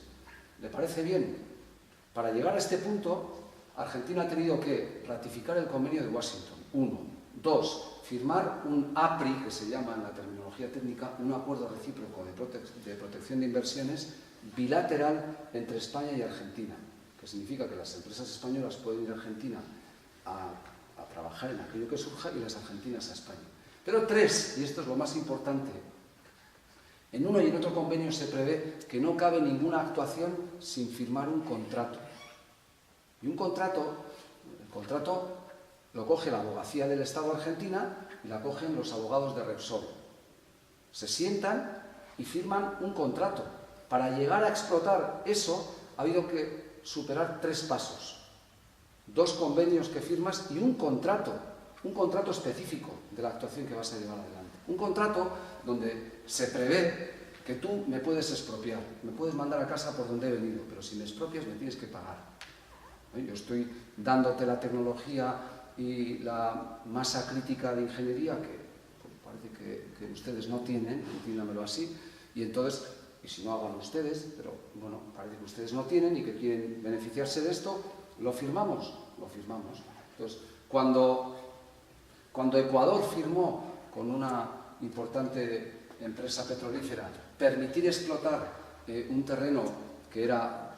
¿Le parece bien? Para llegar a este punto, Argentina ha tenido que ratificar el convenio de Washington, 1. 2. Firmar un APRI, que se llama en la terminología técnica, un acuerdo recíproco de protección de inversiones bilateral entre España y Argentina, que significa que las empresas españolas pueden ir a Argentina a trabajar en aquello que surja y las argentinas a España. Pero 3, y esto es lo más importante, en uno y en otro convenio se prevé que no cabe ninguna actuación sin firmar un contrato. Y el contrato lo coge la abogacía del Estado argentina y la cogen los abogados de Repsol. Se sientan y firman un contrato. Para llegar a explotar eso ha habido que superar 3 pasos. 2 convenios que firmas y un contrato específico de la actuación que vas a llevar adelante. Un contrato donde se prevé que tú me puedes expropiar, me puedes mandar a casa por donde he venido, pero si me expropias me tienes que pagar. Yo estoy dándote la tecnología y la masa crítica de ingeniería que parece que ustedes no tienen, entiéndamelo así, y entonces, y si no hagan ustedes, pero bueno, parece que ustedes no tienen y que quieren beneficiarse de esto, lo firmamos. Entonces, cuando Ecuador firmó con una importante empresa petrolífera permitir explotar un terreno que era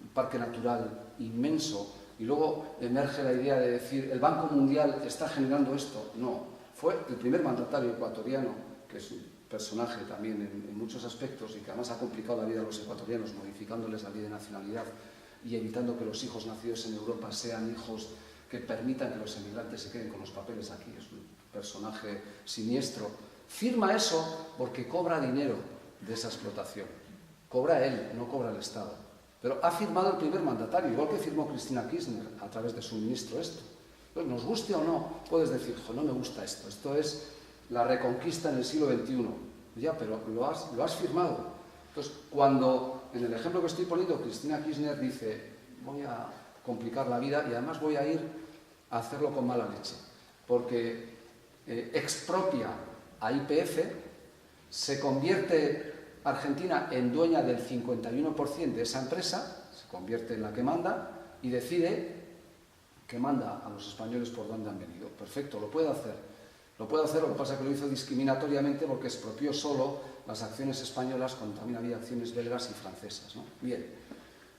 un parque natural inmenso y luego emerge la idea de decir el Banco Mundial está generando esto, no, fue el primer mandatario ecuatoriano, que es un personaje también en muchos aspectos y que además ha complicado la vida a los ecuatorianos modificándoles la ley de nacionalidad y evitando que los hijos nacidos en Europa sean hijos que permitan que los emigrantes se queden con los papeles aquí. Es un personaje siniestro. Firma eso porque cobra dinero de esa explotación. Cobra él, no cobra el Estado. Pero ha firmado el primer mandatario, igual que firmó Cristina Kirchner a través de su ministro esto. Entonces, nos guste o no, puedes decir, no me gusta esto, esto es la reconquista en el siglo XXI. Ya, pero lo has firmado. Entonces, cuando, en el ejemplo que estoy poniendo, Cristina Kirchner dice, voy a complicar la vida y además voy a ir a hacerlo con mala leche, porque expropia a YPF, se convierte Argentina en dueña del 51% de esa empresa, se convierte en la que manda y decide que manda a los españoles por dónde han venido. Perfecto, lo puede hacer. Lo puede hacer, lo que pasa es que lo hizo discriminatoriamente porque expropió solo las acciones españolas cuando también había acciones belgas y francesas, ¿no? Bien,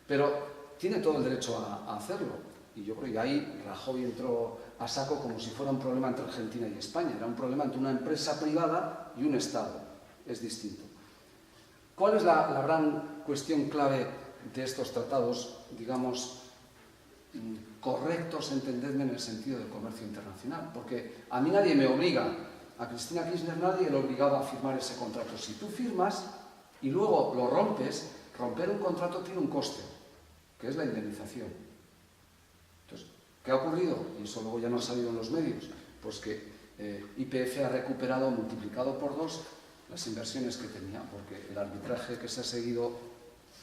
pero tiene todo el derecho a hacerlo. Y yo creo que ahí Rajoy entró a saco como si fuera un problema entre Argentina y España. Era un problema entre una empresa privada y un Estado. Es distinto. ¿Cuál es la gran cuestión clave de estos tratados, digamos, correctos, entendedme, en el sentido del comercio internacional? Porque a mí nadie me obliga, a Cristina Kirchner nadie le obligaba a firmar ese contrato. Si tú firmas y luego lo rompes, romper un contrato tiene un coste, que es la indemnización. Entonces, ¿qué ha ocurrido? Y eso luego ya no ha salido en los medios. Pues que YPF ha recuperado, multiplicado por 2, las inversiones que tenía, porque el arbitraje que se ha seguido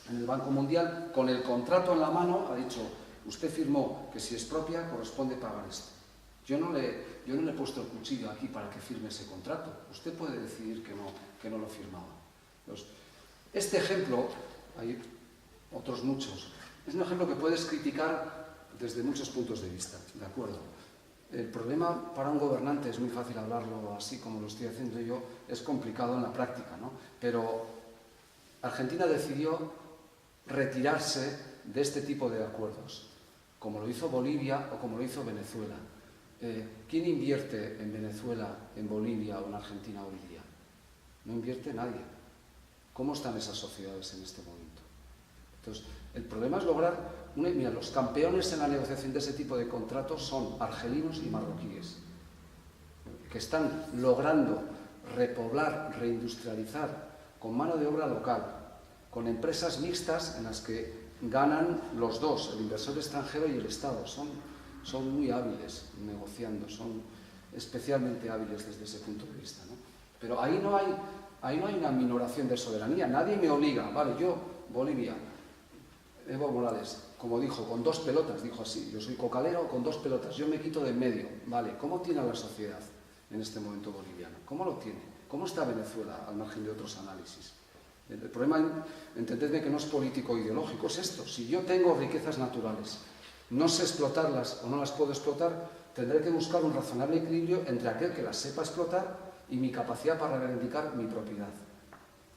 en el Banco Mundial, con el contrato en la mano, ha dicho, usted firmó que si expropia corresponde pagar esto. Yo no le he puesto el cuchillo aquí para que firme ese contrato. Usted puede decidir que no lo firmaba. Entonces, este ejemplo, hay otros muchos, es un ejemplo que puedes criticar desde muchos puntos de vista, ¿de acuerdo? El problema para un gobernante, es muy fácil hablarlo así como lo estoy haciendo yo, es complicado en la práctica, ¿no? Pero Argentina decidió retirarse de este tipo de acuerdos, como lo hizo Bolivia o como lo hizo Venezuela. ¿Quién invierte en Venezuela, en Bolivia o en Argentina hoy día? No invierte nadie. ¿Cómo están esas sociedades en este momento? Entonces, el problema es lograr... Mira, los campeones en la negociación de ese tipo de contratos son argelinos y marroquíes, que están logrando repoblar, reindustrializar con mano de obra local, con empresas mixtas en las que ganan los dos, el inversor extranjero y el Estado. Son muy hábiles negociando, son especialmente hábiles desde ese punto de vista, ¿no? Pero ahí no hay una minoración de soberanía. Nadie me obliga, vale, yo, Bolivia, Evo Morales, como dijo, con 2 pelotas, dijo así, yo soy cocalero con 2 pelotas, yo me quito de en medio, vale, ¿cómo tiene a la sociedad en este momento boliviano? ¿Cómo lo tiene? ¿Cómo está Venezuela al margen de otros análisis? El problema, entendedme que no es político ideológico, es esto. Si yo tengo riquezas naturales, no sé explotarlas o no las puedo explotar, tendré que buscar un razonable equilibrio entre aquel que las sepa explotar y mi capacidad para reivindicar mi propiedad.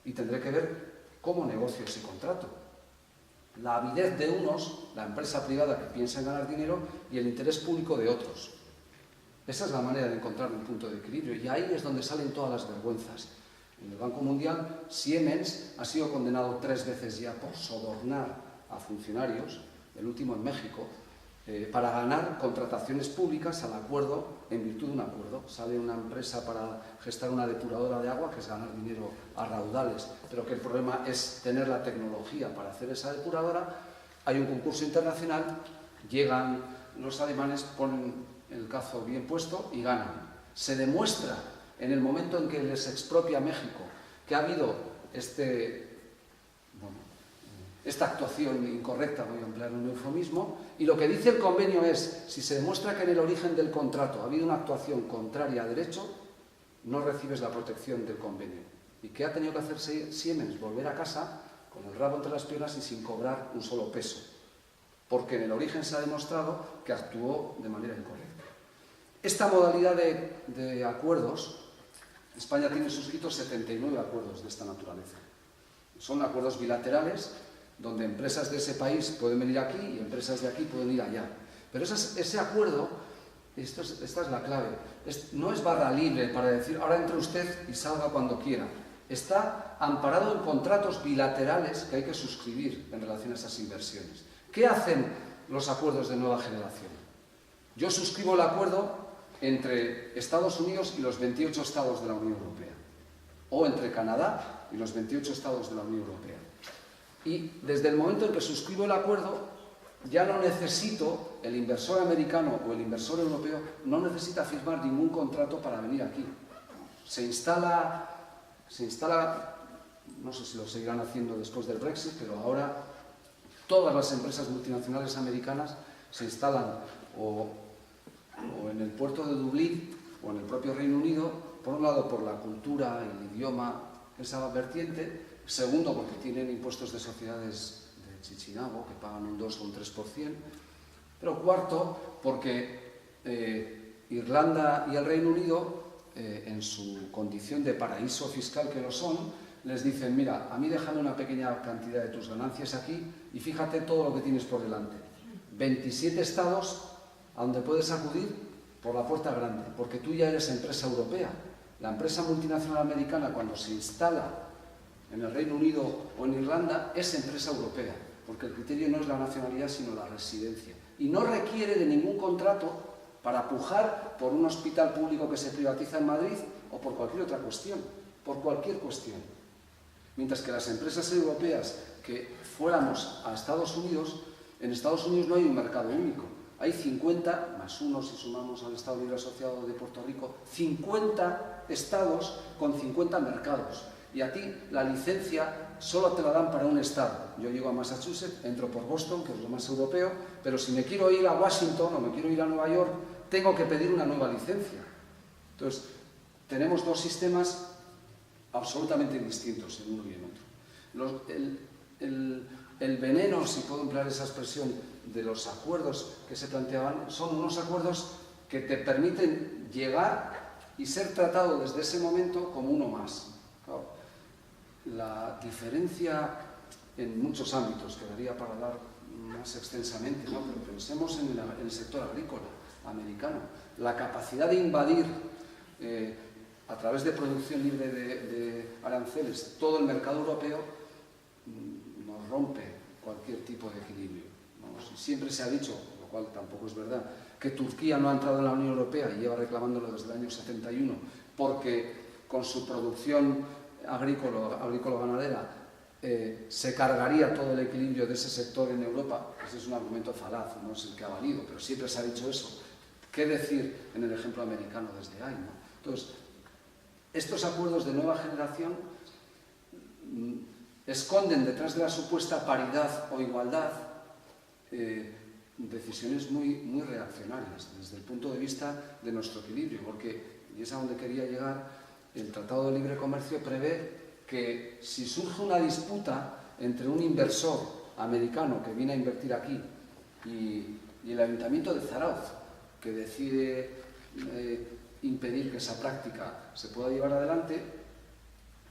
Y tendré que ver cómo negocio ese contrato. La avidez de unos, la empresa privada que piensa en ganar dinero, y el interés público de otros. Esa es la manera de encontrar un punto de equilibrio, y ahí es donde salen todas las vergüenzas. En el Banco Mundial, Siemens ha sido condenado 3 veces ya por sobornar a funcionarios, el último en México, para ganar contrataciones públicas al acuerdo, en virtud de un acuerdo. Sale una empresa para gestar una depuradora de agua, que es ganar dinero a raudales, pero que el problema es tener la tecnología para hacer esa depuradora. Hay un concurso internacional, llegan los alemanes, ponen el cazo bien puesto y ganan. Se demuestra en el momento en que les expropia México que ha habido esta actuación incorrecta, voy a emplear un eufemismo, y lo que dice el convenio es, si se demuestra que en el origen del contrato ha habido una actuación contraria a derecho, no recibes la protección del convenio. ¿Y qué ha tenido que hacer Siemens? Volver a casa con el rabo entre las piernas y sin cobrar un solo peso, porque en el origen se ha demostrado que actuó de manera incorrecta. Esta modalidad de acuerdos, España tiene suscritos 79 acuerdos de esta naturaleza. Son acuerdos bilaterales, donde empresas de ese país pueden venir aquí y empresas de aquí pueden ir allá. Pero ese acuerdo, esta es la clave, no es barra libre para decir, ahora entre usted y salga cuando quiera. Está amparado en contratos bilaterales que hay que suscribir en relación a esas inversiones. ¿Qué hacen los acuerdos de nueva generación? Yo suscribo el acuerdo entre Estados Unidos y los 28 estados de la Unión Europea, o entre Canadá y los 28 estados de la Unión Europea. Y desde el momento en que suscribo el acuerdo, ya no necesito, el inversor americano o el inversor europeo, no necesita firmar ningún contrato para venir aquí. Se instala, no sé si lo seguirán haciendo después del Brexit, pero ahora todas las empresas multinacionales americanas se instalan o en el puerto de Dublín o en el propio Reino Unido, por un lado por la cultura, el idioma, esa vertiente, segundo porque tienen impuestos de sociedades de Chichinabo que pagan un 2 o un 3%, pero cuarto porque Irlanda y el Reino Unido, en su condición de paraíso fiscal que lo son, les dicen, mira, a mí déjame una pequeña cantidad de tus ganancias aquí y fíjate todo lo que tienes por delante. 27 estados a donde puedes acudir por la puerta grande, porque tú ya eres empresa europea. La empresa multinacional americana, cuando se instala en el Reino Unido o en Irlanda, es empresa europea, porque el criterio no es la nacionalidad, sino la residencia. Y no requiere de ningún contrato para pujar por un hospital público que se privatiza en Madrid o por cualquier otra cuestión, por cualquier cuestión. Mientras que las empresas europeas que fuéramos a Estados Unidos, en Estados Unidos no hay un mercado único. Hay 50, más uno si sumamos al Estado Libre Asociado de Puerto Rico, 50 estados con 50 mercados. Y a ti la licencia solo te la dan para un estado. Yo llego a Massachusetts, entro por Boston, que es lo más europeo, pero si me quiero ir a Washington o me quiero ir a Nueva York, tengo que pedir una nueva licencia. Entonces, tenemos dos sistemas absolutamente distintos en uno y en otro. El veneno, si puedo emplear esa expresión, de los acuerdos que se planteaban, son unos acuerdos que te permiten llegar y ser tratado desde ese momento como uno más. Claro, la diferencia en muchos ámbitos, quedaría para hablar más extensamente, ¿no? Pero pensemos en el sector agrícola americano. La capacidad de invadir a través de producción libre de aranceles todo el mercado europeo nos rompe cualquier tipo de equilibrio. Siempre se ha dicho, lo cual tampoco es verdad, que Turquía no ha entrado en la Unión Europea y lleva reclamándolo desde el año 71 porque con su producción agrícola-ganadera se cargaría todo el equilibrio de ese sector en Europa. Ese es un argumento falaz, no es el que ha valido, pero siempre se ha dicho eso. ¿Qué decir en el ejemplo americano desde ahí, ¿no? Entonces, estos acuerdos de nueva generación esconden detrás de la supuesta paridad o igualdad decisiones muy reaccionarias desde el punto de vista de nuestro equilibrio, porque, y es a donde quería llegar, el Tratado de Libre Comercio prevé que si surge una disputa entre un inversor americano que viene a invertir aquí y el Ayuntamiento de Zarauz, que decide impedir que esa práctica se pueda llevar adelante,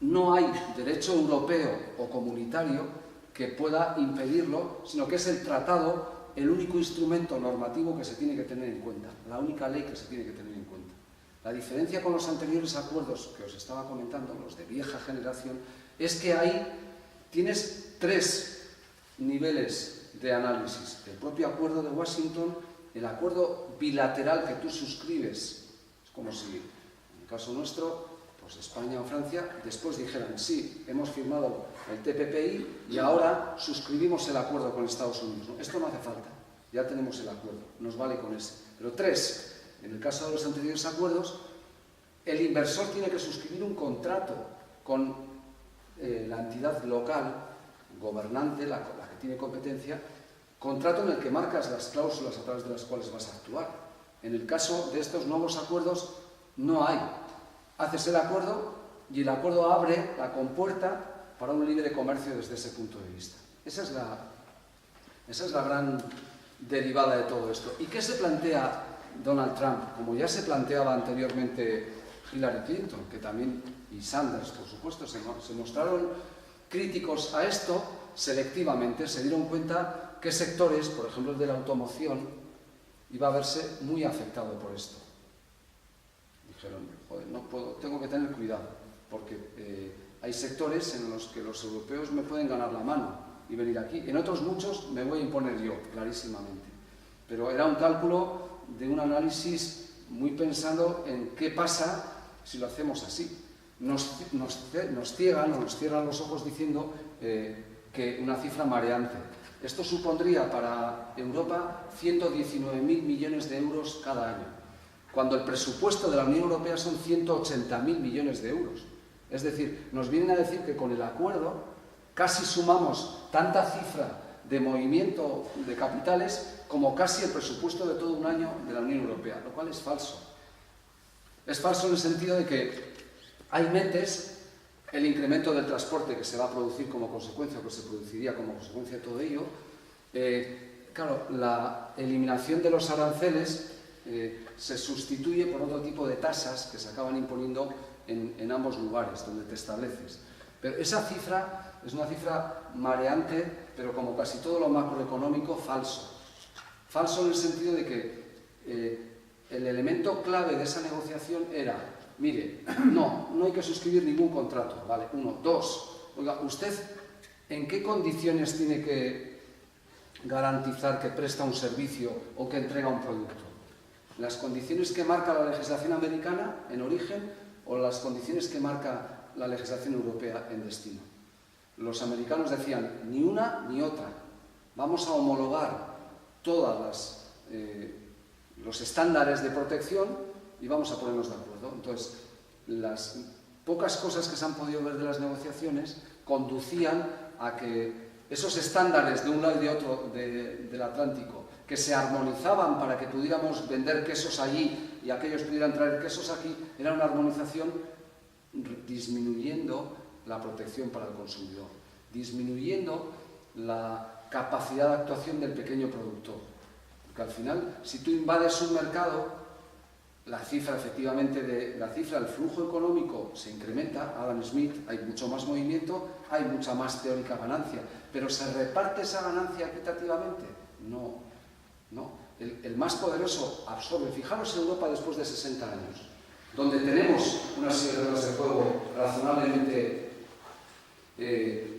no hay derecho europeo o comunitario que pueda impedirlo, sino que es el tratado el único instrumento normativo que se tiene que tener en cuenta, la única ley que se tiene que tener en cuenta. La diferencia con los anteriores acuerdos que os estaba comentando, los de vieja generación, es que ahí tienes 3 niveles de análisis. El propio acuerdo de Washington, el acuerdo bilateral que tú suscribes, es como si, en el caso nuestro, pues España o Francia, después dijeran, sí, hemos firmado el TPP y ahora suscribimos el acuerdo con Estados Unidos. ¿No? Esto no hace falta, ya tenemos el acuerdo, nos vale con ese. Pero 3, en el caso de los anteriores acuerdos, el inversor tiene que suscribir un contrato con la entidad local, gobernante, la que tiene competencia, contrato en el que marcas las cláusulas a través de las cuales vas a actuar. En el caso de estos nuevos acuerdos, no hay. Haces el acuerdo y el acuerdo abre la compuerta para un libre comercio desde ese punto de vista. Esa es la gran derivada de todo esto. ¿Y qué se plantea Donald Trump? Como ya se planteaba anteriormente Hillary Clinton, que también, y Sanders, por supuesto, se mostraron críticos a esto selectivamente, se dieron cuenta qué sectores, por ejemplo el de la automoción, iba a verse muy afectado por esto. Dijeron, joder, no puedo, tengo que tener cuidado, porque hay sectores en los que los europeos me pueden ganar la mano y venir aquí. En otros muchos me voy a imponer yo, clarísimamente. Pero era un cálculo de un análisis muy pensado en qué pasa si lo hacemos así. Nos ciegan o nos cierran los ojos diciendo que una cifra mareante. Esto supondría para Europa 119.000 millones de euros cada año, cuando el presupuesto de la Unión Europea son 180.000 millones de euros. Es decir, nos vienen a decir que con el acuerdo casi sumamos tanta cifra de movimiento de capitales como casi el presupuesto de todo un año de la Unión Europea, lo cual es falso. Es falso en el sentido de que ahí metes el incremento del transporte que se va a producir como consecuencia, o que se produciría como consecuencia de todo ello. Claro, la eliminación de los aranceles se sustituye por otro tipo de tasas que se acaban imponiendo en ambos lugares donde te estableces. Pero esa cifra es una cifra mareante, pero como casi todo lo macroeconómico, falso. Falso en el sentido de que el elemento clave de esa negociación era: mire, no hay que suscribir ningún contrato, ¿vale? 1, 2, oiga, ¿usted en qué condiciones tiene que garantizar que presta un servicio o que entrega un producto? ¿Las condiciones que marca la legislación americana en origen o las condiciones que marca la legislación europea en destino? Los americanos decían ni una ni otra. Vamos a homologar todos los estándares de protección y vamos a ponernos de acuerdo. Entonces, las pocas cosas que se han podido ver de las negociaciones conducían a que esos estándares de un lado y de otro del Atlántico, que se armonizaban para que pudiéramos vender quesos allí y aquellos pudieran traer quesos aquí, era una armonización disminuyendo la protección para el consumidor, disminuyendo la capacidad de actuación del pequeño productor. Porque al final, si tú invades un mercado, la cifra efectivamente el flujo económico se incrementa. Adam Smith, hay mucho más movimiento, hay mucha más teórica ganancia, pero ¿se reparte esa ganancia equitativamente? No. El más poderoso absorbe. Fijaros en Europa después de 60 años, donde tenemos unas reglas de juego razonablemente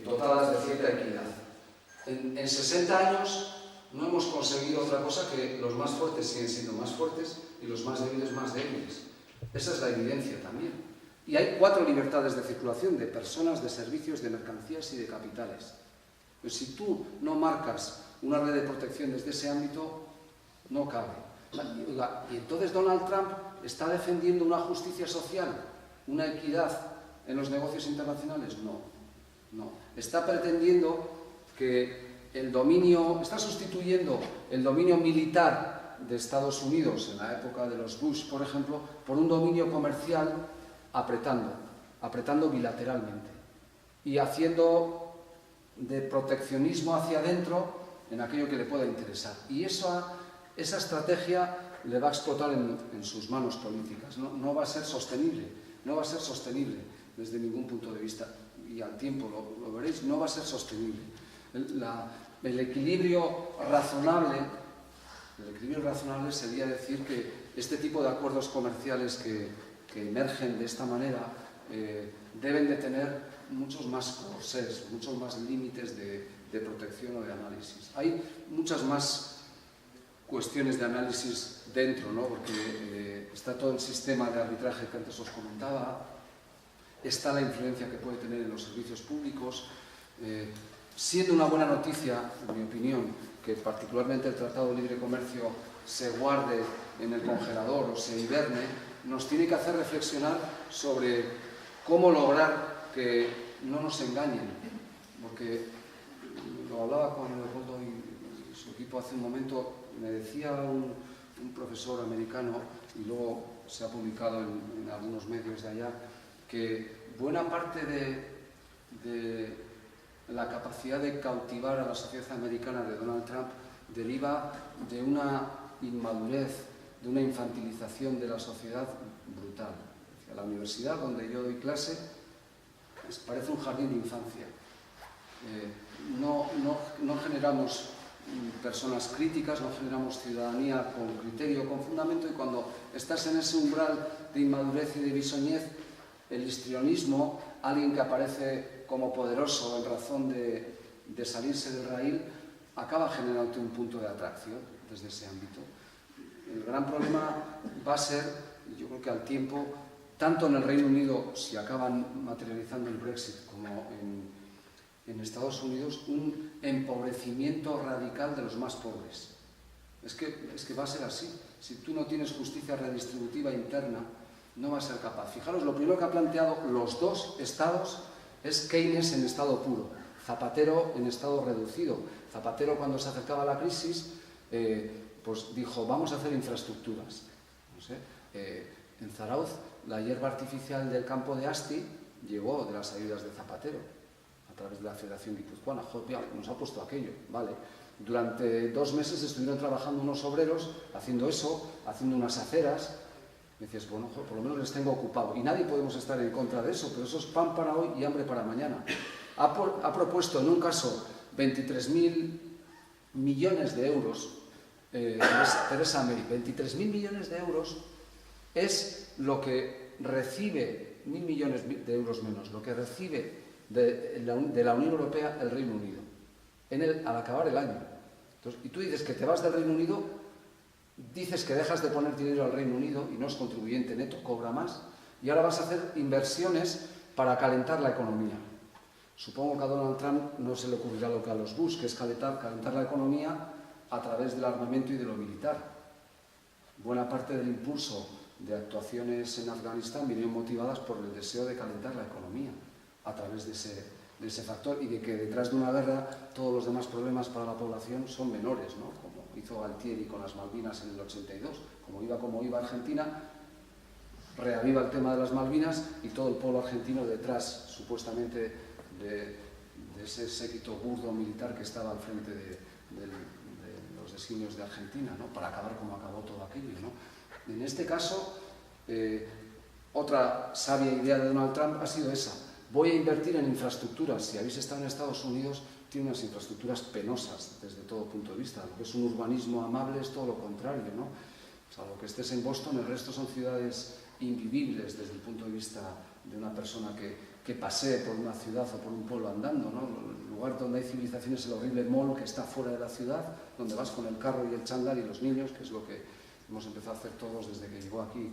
dotadas de cierta equidad. En 60 años no hemos conseguido otra cosa que los más fuertes siguen siendo más fuertes y los más débiles más débiles. Esa es la evidencia también. Y hay 4 libertades de circulación de personas, de servicios, de mercancías y de capitales. Pues si tú no marcas una red de protección desde ese ámbito, no cabe. Y entonces Donald Trump está defendiendo una justicia social, una equidad en los negocios internacionales. No. Está pretendiendo que está sustituyendo el dominio militar de Estados Unidos en la época de los Bush, por ejemplo, por un dominio comercial apretando bilateralmente y haciendo de proteccionismo hacia adentro en aquello que le pueda interesar. Y esa estrategia le va a explotar en sus manos políticas. No va a ser sostenible desde ningún punto de vista. Y al tiempo lo veréis, no va a ser sostenible. El equilibrio razonable sería decir que este tipo de acuerdos comerciales que emergen de esta manera deben de tener muchos más corsés, muchos más límites de protección o de análisis. Hay muchas más cuestiones de análisis dentro, ¿no? Porque está todo el sistema de arbitraje que antes os comentaba, está la influencia que puede tener en los servicios públicos. Siendo una buena noticia, en mi opinión, que particularmente el Tratado de Libre Comercio se guarde en el congelador o se hiberne, nos tiene que hacer reflexionar sobre cómo lograr que no nos engañen. Porque lo hablaba con Leopoldo y su equipo hace un momento, me decía un profesor americano, y luego se ha publicado en algunos medios de allá, que buena parte de la capacidad de cautivar a la sociedad americana de Donald Trump deriva de una inmadurez, de una infantilización de la sociedad brutal. La universidad donde yo doy clase parece un jardín de infancia. No generamos personas críticas, no generamos ciudadanía con criterio, con fundamento, y cuando estás en ese umbral de inmadurez y de bisoñez, el histrionismo, alguien que aparece como poderoso en razón de salirse del raíl, acaba generando un punto de atracción desde ese ámbito. El gran problema va a ser, yo creo que al tiempo, tanto en el Reino Unido, si acaban materializando el Brexit, como en Estados Unidos un empobrecimiento radical de los más pobres. Es que va a ser así. Si tú no tienes justicia redistributiva interna, no vas a ser capaz. Fijaros, lo primero que ha planteado los dos estados es Keynes en estado puro, Zapatero en estado reducido. Zapatero, cuando se acercaba a la crisis, pues dijo, vamos a hacer infraestructuras. No sé, en Zarauz, la hierba artificial del campo de Asti llegó de las ayudas de Zapatero, a través de la Federación Guipuzcoana. Joder, nos ha puesto aquello, vale. Durante 2 meses estuvieron trabajando unos obreros haciendo eso, haciendo unas aceras. Me dices, bueno, por lo menos les tengo ocupado. Y nadie podemos estar en contra de eso, pero eso es pan para hoy y hambre para mañana. Ha propuesto en un caso 23.000 millones de euros, Theresa May, 23.000 millones de euros es lo que recibe, 1.000 millones de euros menos, lo que recibe de la Unión Europea el Reino Unido al acabar el año. Entonces, y tú dices que te vas del Reino Unido, dices que dejas de poner dinero al Reino Unido y no es contribuyente neto, cobra más, y ahora vas a hacer inversiones para calentar la economía. Supongo que a Donald Trump no se le ocurrirá lo que a los Bush, que es calentar la economía a través del armamento y de lo militar. Buena parte del impulso de actuaciones en Afganistán vinieron motivadas por el deseo de calentar la economía a través de ese factor, y de que detrás de una guerra todos los demás problemas para la población son menores, ¿no? Como hizo Galtieri con las Malvinas en el 82, como iba Argentina, reaviva el tema de las Malvinas y todo el pueblo argentino detrás, supuestamente, de ese séquito burdo militar que estaba al frente de los designios de Argentina, ¿no? Para acabar como acabó todo aquello, ¿no? En este caso, otra sabia idea de Donald Trump ha sido esa. Voy a invertir en infraestructuras. Si habéis estado en Estados Unidos, tiene unas infraestructuras penosas desde todo punto de vista. Lo que es un urbanismo amable es todo lo contrario, ¿no? Salvo que estés en Boston, el resto son ciudades invivibles desde el punto de vista de una persona que pasee por una ciudad o por un pueblo andando, ¿no? El lugar donde hay civilización es el horrible mall que está fuera de la ciudad, donde vas con el carro y el chándal y los niños, que es lo que hemos empezado a hacer todos desde que llegó aquí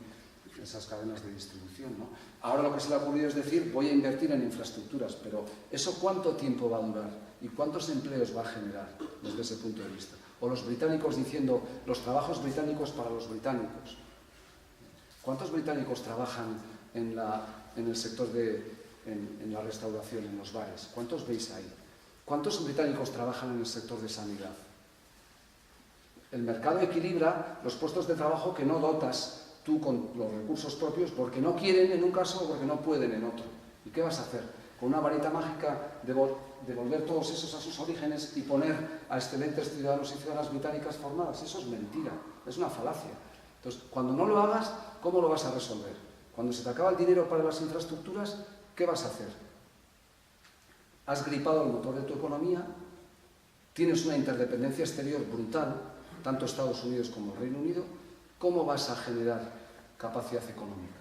esas cadenas de distribución, ¿no? Ahora lo que se le ha ocurrido es decir, voy a invertir en infraestructuras, pero ¿eso cuánto tiempo va a durar? ¿Y cuántos empleos va a generar desde ese punto de vista? O los británicos diciendo, los trabajos británicos para los británicos. ¿Cuántos británicos trabajan en el sector en la restauración, en los bares? ¿Cuántos veis ahí? ¿Cuántos británicos trabajan en el sector de sanidad? El mercado equilibra los puestos de trabajo que no dotas tú con los recursos propios porque no quieren en un caso o porque no pueden en otro. ¿Y qué vas a hacer? ¿Con una varita mágica devolver todos esos a sus orígenes y poner a excelentes ciudadanos y ciudadanas británicas formadas? Eso es mentira, es una falacia. Entonces, cuando no lo hagas, ¿cómo lo vas a resolver? Cuando se te acaba el dinero para las infraestructuras, ¿qué vas a hacer? Has gripado el motor de tu economía, tienes una interdependencia exterior brutal, tanto Estados Unidos como el Reino Unido. ¿Cómo vas a generar capacidad económica?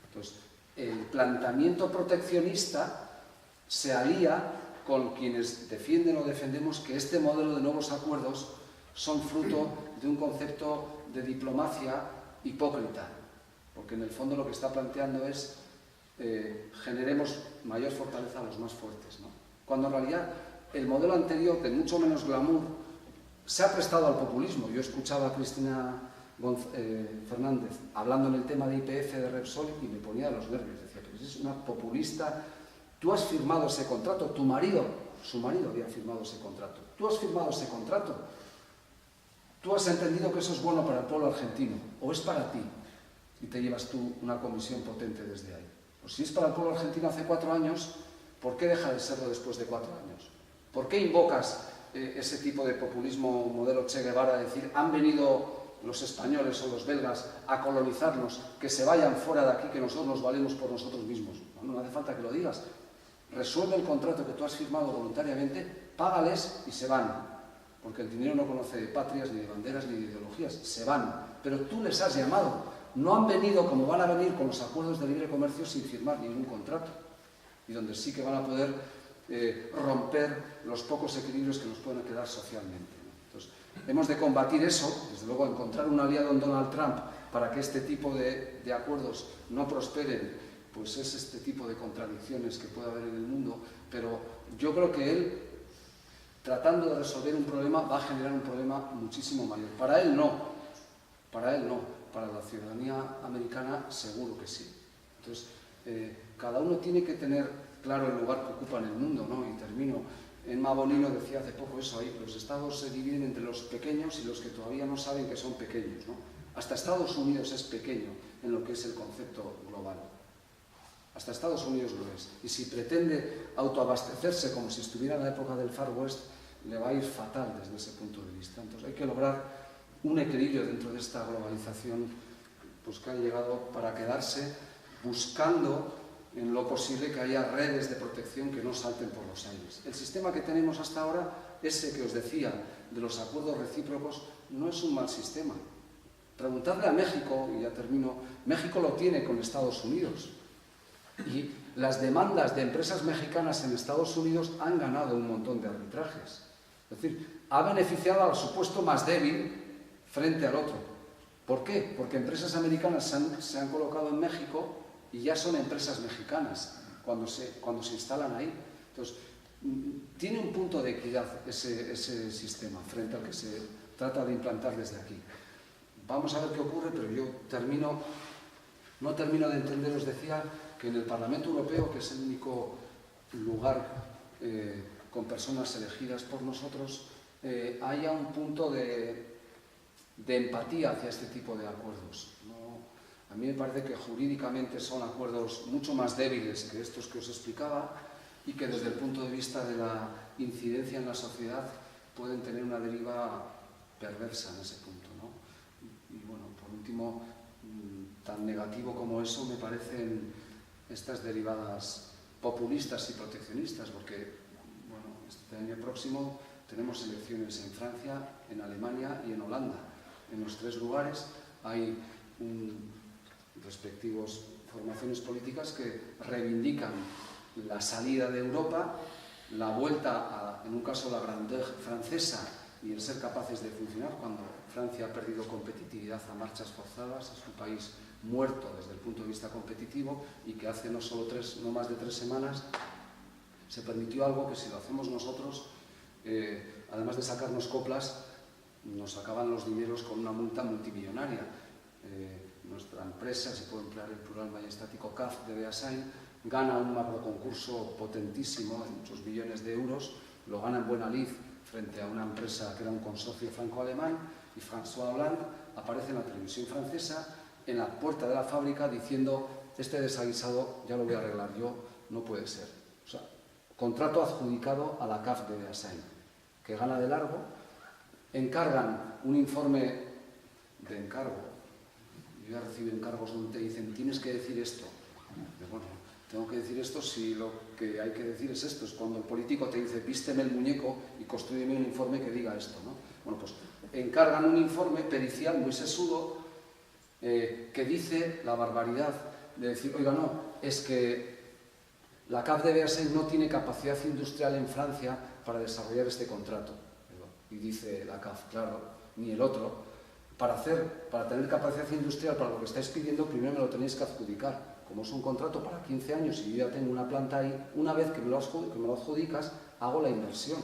Entonces, el planteamiento proteccionista se alía con quienes defienden o defendemos que este modelo de nuevos acuerdos son fruto de un concepto de diplomacia hipócrita, porque en el fondo lo que está planteando es generemos mayor fortaleza a los más fuertes, ¿no? Cuando en realidad el modelo anterior, de mucho menos glamour, se ha prestado al populismo. Yo escuchaba a Cristina Fernández hablando en el tema de YPF de Repsol y me ponía de los nervios. Decía, pero es una populista. Tú has firmado ese contrato, su marido había firmado ese contrato. Tú has firmado ese contrato. Tú has entendido que eso es bueno para el pueblo argentino, o es para ti, y te llevas tú una comisión potente desde ahí. Pues si es para el pueblo argentino hace 4 años, ¿por qué deja de serlo después de 4 años? ¿Por qué invocas ese tipo de populismo modelo Che Guevara, de decir, han venido los españoles o los belgas a colonizarnos, que se vayan fuera de aquí, que nosotros nos valemos por nosotros mismos? No hace falta que lo digas. Resuelve el contrato que tú has firmado voluntariamente, págales y se van. Porque el dinero no conoce de patrias, ni de banderas, ni de ideologías. Se van. Pero tú les has llamado. No han venido como van a venir con los acuerdos de libre comercio sin firmar ningún contrato. Y donde sí que van a poder romper los pocos equilibrios que nos pueden quedar socialmente. Entonces, hemos de combatir eso, desde luego encontrar un aliado en Donald Trump para que este tipo de acuerdos no prosperen pues es este tipo de contradicciones que puede haber en el mundo, pero yo creo que él, tratando de resolver un problema, va a generar un problema muchísimo mayor. Para él no, para la ciudadanía americana seguro que sí. Entonces, cada uno tiene que tener claro el lugar que ocupa en el mundo, ¿no? Y termino. Emma Bonino decía hace poco eso, ahí los estados se dividen entre los pequeños y los que todavía no saben que son pequeños, ¿no? Hasta Estados Unidos es pequeño en lo que es el concepto global. Hasta Estados Unidos lo es. Y si pretende autoabastecerse como si estuviera en la época del Far West, le va a ir fatal desde ese punto de vista. Entonces hay que lograr un equilibrio dentro de esta globalización, pues, que ha llegado para quedarse, buscando en lo posible que haya redes de protección que no salten por los aires. El sistema que tenemos hasta ahora, ese que os decía, de los acuerdos recíprocos, no es un mal sistema. Preguntadle a México, y ya termino, México lo tiene con Estados Unidos. Y las demandas de empresas mexicanas en Estados Unidos han ganado un montón de arbitrajes. Es decir, ha beneficiado al supuesto más débil frente al otro. ¿Por qué? Porque empresas americanas se han colocado en México y ya son empresas mexicanas cuando se instalan ahí. Entonces, tiene un punto de equidad ese sistema frente al que se trata de implantar desde aquí. Vamos a ver qué ocurre, pero yo no termino de entender, os decía, que en el Parlamento Europeo, que es el único lugar con personas elegidas por nosotros, haya un punto de empatía hacia este tipo de acuerdos. A mí me parece que jurídicamente son acuerdos mucho más débiles que estos que os explicaba y que desde el punto de vista de la incidencia en la sociedad pueden tener una deriva perversa en ese punto, ¿no? Y bueno, por último, tan negativo como eso me parecen estas derivadas populistas y proteccionistas, porque bueno, este año próximo tenemos elecciones en Francia, en Alemania y en Holanda. En los tres lugares hay respectivos formaciones políticas que reivindican la salida de Europa, la vuelta en un caso, la grandeur francesa y el ser capaces de funcionar cuando Francia ha perdido competitividad a marchas forzadas, es un país muerto desde el punto de vista competitivo y que hace no más de 3 semanas se permitió algo que si lo hacemos nosotros, además de sacarnos coplas, nos sacaban los dineros con una multa multimillonaria. Nuestra empresa, se puede emplear el plural majestático CAF de Beasain, gana un macroconcurso potentísimo de muchos millones de euros, lo gana en buena lid frente a una empresa que era un consorcio franco-alemán, y François Hollande aparece en la televisión francesa en la puerta de la fábrica diciendo: este desaguisado ya lo voy a arreglar yo, no puede ser. O sea, contrato adjudicado a la CAF de Beasain, que gana de largo, encargan un informe de encargo. Yo ya recibo encargos donde te dicen: tienes que decir esto. Y bueno, tengo que decir esto si lo que hay que decir es esto. Es cuando el político te dice: vísteme el muñeco y construyeme un informe que diga esto, ¿no? Bueno, pues encargan un informe pericial muy sesudo que dice la barbaridad de decir: oiga, no, es que la CAF de Beasain no tiene capacidad industrial en Francia para desarrollar este contrato. Y dice la CAF: claro, ni el otro. Para tener capacidad industrial para lo que estáis pidiendo, primero me lo tenéis que adjudicar. Como es un contrato para 15 años y yo ya tengo una planta ahí, una vez que me lo adjudicas, hago la inversión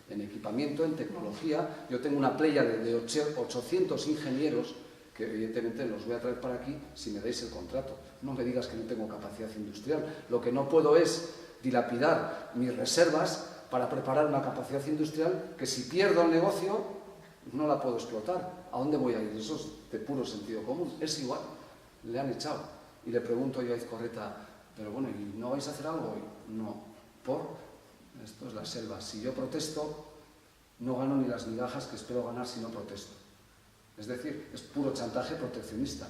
en equipamiento, en tecnología. Yo tengo una playa de 800 ingenieros que evidentemente los voy a traer para aquí si me dais el contrato. No me digas que no tengo capacidad industrial. Lo que no puedo es dilapidar mis reservas para preparar una capacidad industrial que, si pierdo el negocio, no la puedo explotar. ¿A dónde voy a ir? Eso es de puro sentido común. Es igual. Le han echado. Y le pregunto yo a Izcorreta: pero bueno, ¿y no vais a hacer algo hoy? No. ¿Por? Esto es la selva. Si yo protesto, no gano ni las migajas que espero ganar si no protesto. Es decir, es puro chantaje proteccionista.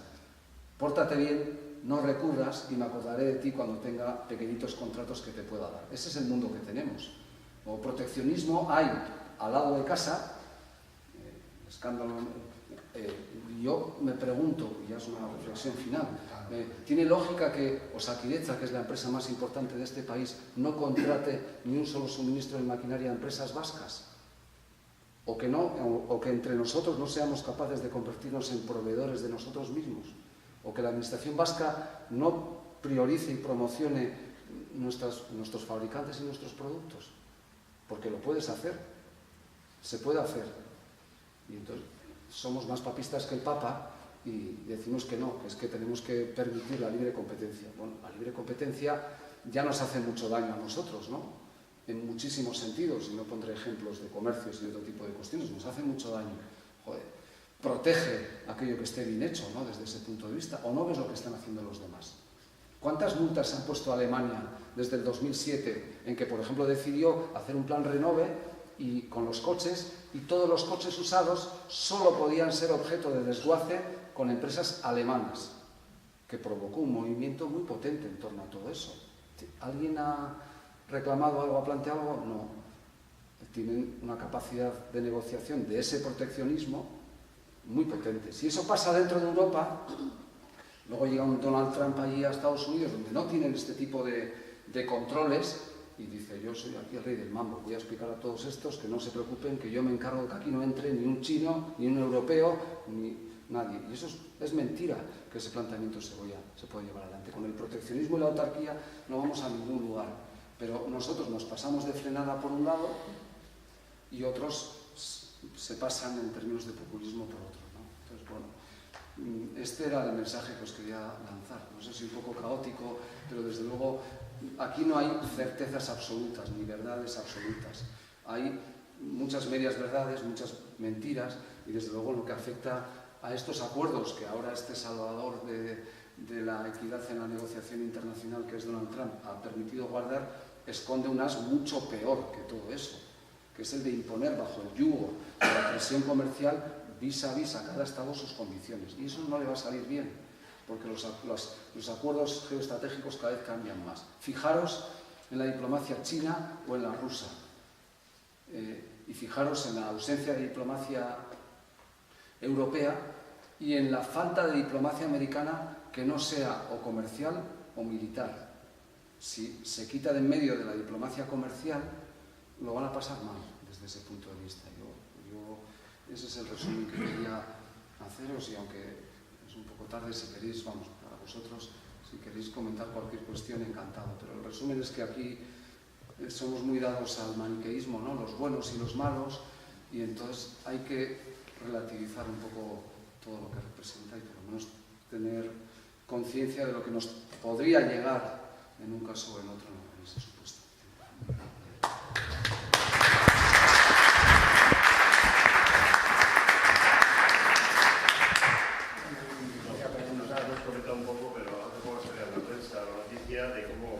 Pórtate bien, no recurras y me acordaré de ti cuando tenga pequeñitos contratos que te pueda dar. Ese es el mundo que tenemos. O proteccionismo hay al lado de casa, escándalo. Yo me pregunto, y ya es una reflexión final, ¿tiene lógica que Osakidetza, que es la empresa más importante de este país, no contrate ni un solo suministro de maquinaria a empresas vascas? O que entre nosotros no seamos capaces de convertirnos en proveedores de nosotros mismos, o que la administración vasca no priorice y promocione nuestros fabricantes y nuestros productos? Porque lo puedes hacer, se puede hacer. Y entonces somos más papistas que el Papa y decimos que no, que es que tenemos que permitir la libre competencia. Bueno, la libre competencia ya nos hace mucho daño a nosotros, ¿no? En muchísimos sentidos, y no pondré ejemplos de comercios y de otro tipo de cuestiones, nos hace mucho daño. Joder, protege aquello que esté bien hecho, ¿no? Desde ese punto de vista, o no ves lo que están haciendo los demás. ¿Cuántas multas se han puesto a Alemania desde el 2007 en que, por ejemplo, decidió hacer un plan Renove y con los coches, y todos los coches usados solo podían ser objeto de desguace con empresas alemanas, que provocó un movimiento muy potente en torno a todo eso? ¿Alguien ha reclamado algo, ha planteado algo? No. Tienen una capacidad de negociación de ese proteccionismo muy potente. Si eso pasa dentro de Europa, luego llega un Donald Trump allí a Estados Unidos, donde no tienen este tipo de controles, y dice: yo soy aquí el rey del mambo, voy a explicar a todos estos que no se preocupen, que yo me encargo de que aquí no entre ni un chino, ni un europeo, ni nadie. Y eso es mentira, que ese planteamiento se puede llevar adelante. Con el proteccionismo y la autarquía no vamos a ningún lugar, pero nosotros nos pasamos de frenada por un lado y otros se pasan en términos de populismo por otro, ¿no? Entonces, bueno, este era el mensaje que os quería lanzar. No sé si un poco caótico, pero desde luego aquí no hay certezas absolutas ni verdades absolutas. Hay muchas medias verdades, muchas mentiras, y desde luego lo que afecta a estos acuerdos que ahora este salvador de la equidad en la negociación internacional, que es Donald Trump, ha permitido guardar, esconde un as mucho peor que todo eso, que es el de imponer bajo el yugo de la presión comercial vis a vis a cada Estado sus condiciones. Y eso no le va a salir bien, porque los acuerdos geoestratégicos cada vez cambian más. Fijaros en la diplomacia china o en la rusa, y fijaros en la ausencia de diplomacia europea y en la falta de diplomacia americana que no sea o comercial o militar. Si se quita de en medio de la diplomacia comercial, lo van a pasar mal desde ese punto de vista. Ese es el resumen que quería haceros, y aunque es un poco tarde, si queréis, vamos, para vosotros, si queréis comentar cualquier cuestión, encantado. Pero el resumen es que aquí somos muy dados al maniqueísmo, ¿no? Los buenos y los malos, y entonces hay que relativizar un poco todo lo que representa y por lo menos tener conciencia de lo que nos podría llegar en un caso o en otro en ese supuesto. De cómo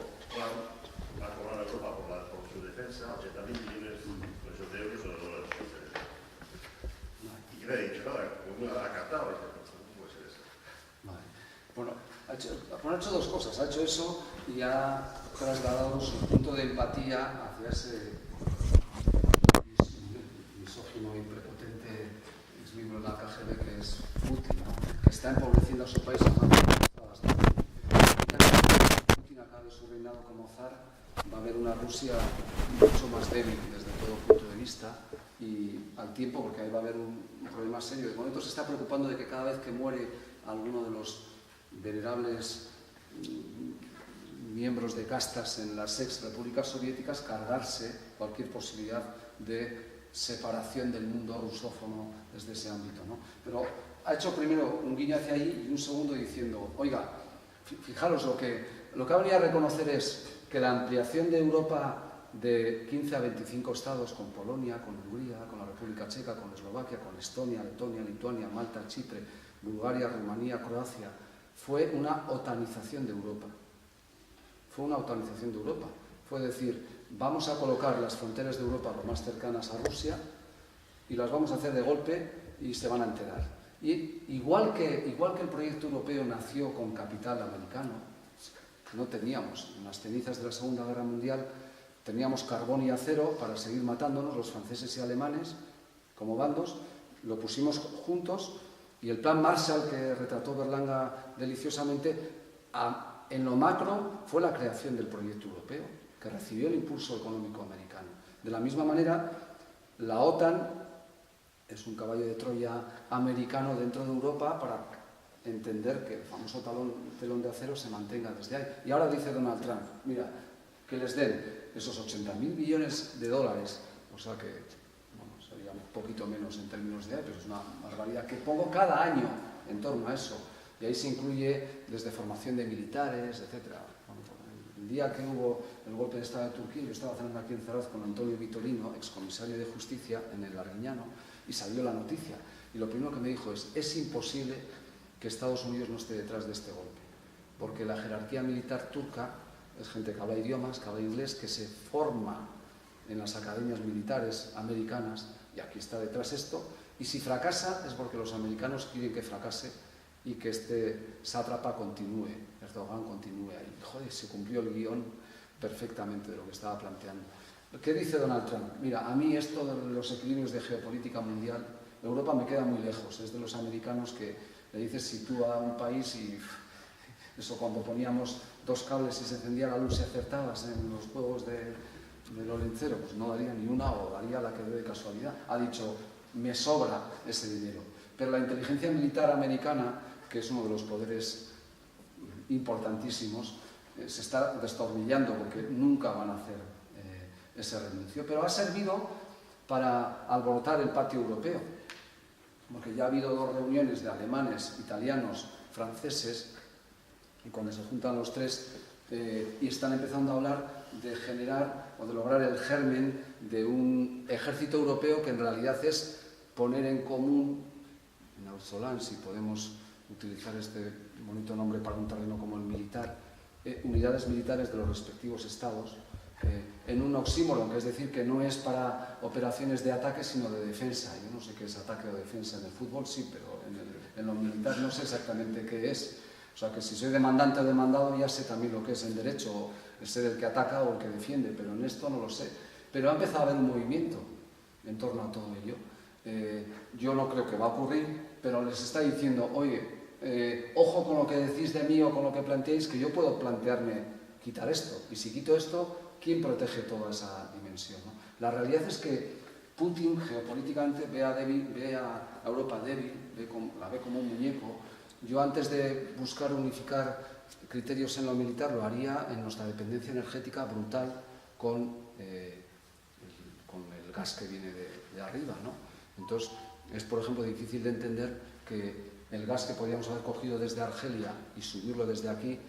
va a cobrar Europa por su defensa 80.000 millones de euros o de dólares. ¿Y qué le ha dicho? Nada, ha captado. ¿Cómo puede ser eso? Vale. Bueno, ha hecho dos cosas. Ha hecho eso y ha trasladado su punto de empatía hacia ese misógino y prepotente exmiembro de la KGB que es Putin, ¿no? Que está empobreciendo a su país a manos de su reinado como zar. Va a haber una Rusia mucho más débil desde todo punto de vista, y al tiempo, porque ahí va a haber un problema serio. De momento se está preocupando de que cada vez que muere alguno de los venerables miembros de castas en las ex repúblicas soviéticas, cargarse cualquier posibilidad de separación del mundo rusófono desde ese ámbito, ¿no? Pero ha hecho primero un guiño hacia ahí y un segundo diciendo: oiga, fijaros, lo que habría a reconocer es que la ampliación de Europa de 15 a 25 estados, con Polonia, con Hungría, con la República Checa, con Eslovaquia, con Estonia, Letonia, Lituania, Malta, Chipre, Bulgaria, Rumanía, Croacia, fue una otanización de Europa. Fue una otanización de Europa. Fue decir, vamos a colocar las fronteras de Europa lo más cercanas a Rusia y las vamos a hacer de golpe y se van a enterar. Y igual que el proyecto europeo nació con capital americano, no teníamos, en las cenizas de la Segunda Guerra Mundial, teníamos carbón y acero para seguir matándonos, los franceses y alemanes, como bandos, lo pusimos juntos, y el plan Marshall, que retrató Berlanga deliciosamente, en lo macro fue la creación del proyecto europeo, que recibió el impulso económico americano. De la misma manera, la OTAN es un caballo de Troya americano dentro de Europa para entender que el famoso telón de acero se mantenga desde ahí. Y ahora dice Donald Trump, mira, que les den esos 80.000 millones de dólares, o sea que bueno, sería un poquito menos en términos de ahí, pero es una barbaridad, que pongo cada año en torno a eso. Y ahí se incluye desde formación de militares, etc. El día que hubo el golpe de Estado de Turquía, yo estaba cenando aquí en Zarauz con Antonio Vitorino, excomisario de Justicia en el Arguiñano, y salió la noticia. Y lo primero que me dijo es imposible que Estados Unidos no esté detrás de este golpe, porque la jerarquía militar turca es gente que habla idiomas, que habla inglés, que se forma en las academias militares americanas, y aquí está detrás esto, y si fracasa es porque los americanos quieren que fracase y que este sátrapa continúe, Erdogan continúe ahí. Joder, se cumplió el guión perfectamente de lo que estaba planteando. ¿Qué dice Donald Trump? Mira, a mí esto de los equilibrios de geopolítica mundial, Europa me queda muy lejos, es de los americanos que le dices sitúa a un país y eso cuando poníamos dos cables y se encendía la luz y acertabas en los juegos del Olencero, pues no daría ni una o daría la que dé de casualidad. Ha dicho, me sobra ese dinero. Pero la inteligencia militar americana, que es uno de los poderes importantísimos, se está destornillando porque nunca van a hacer ese renuncio. Pero ha servido para alborotar el patio europeo, porque ya ha habido dos reuniones de alemanes, italianos, franceses, y cuando se juntan los tres y están empezando a hablar de generar o de lograr el germen de un ejército europeo que en realidad es poner en común, en Auzolán, si podemos utilizar este bonito nombre para un terreno como el militar, unidades militares de los respectivos estados, en un oxímoron, que es decir, que no es para operaciones de ataque, sino de defensa. Yo no sé qué es ataque o defensa en el fútbol, sí, pero en lo militar no sé exactamente qué es. O sea, que si soy demandante o demandado ya sé también lo que es en derecho, ser el que ataca o el que defiende, pero en esto no lo sé. Pero ha empezado a haber un movimiento en torno a todo ello. Yo no creo que va a ocurrir, pero les está diciendo, oye, ojo con lo que decís de mí o con lo que planteáis, que yo puedo plantearme quitar esto. Y si quito esto, ¿quién protege toda esa dimensión, ¿no? La realidad es que Putin geopolíticamente ve a Europa débil, la ve como un muñeco. Yo antes de buscar unificar criterios en lo militar lo haría en nuestra dependencia energética brutal con el gas que viene de arriba, ¿no? Entonces es por ejemplo difícil de entender que el gas que podíamos haber cogido desde Argelia y subirlo desde aquí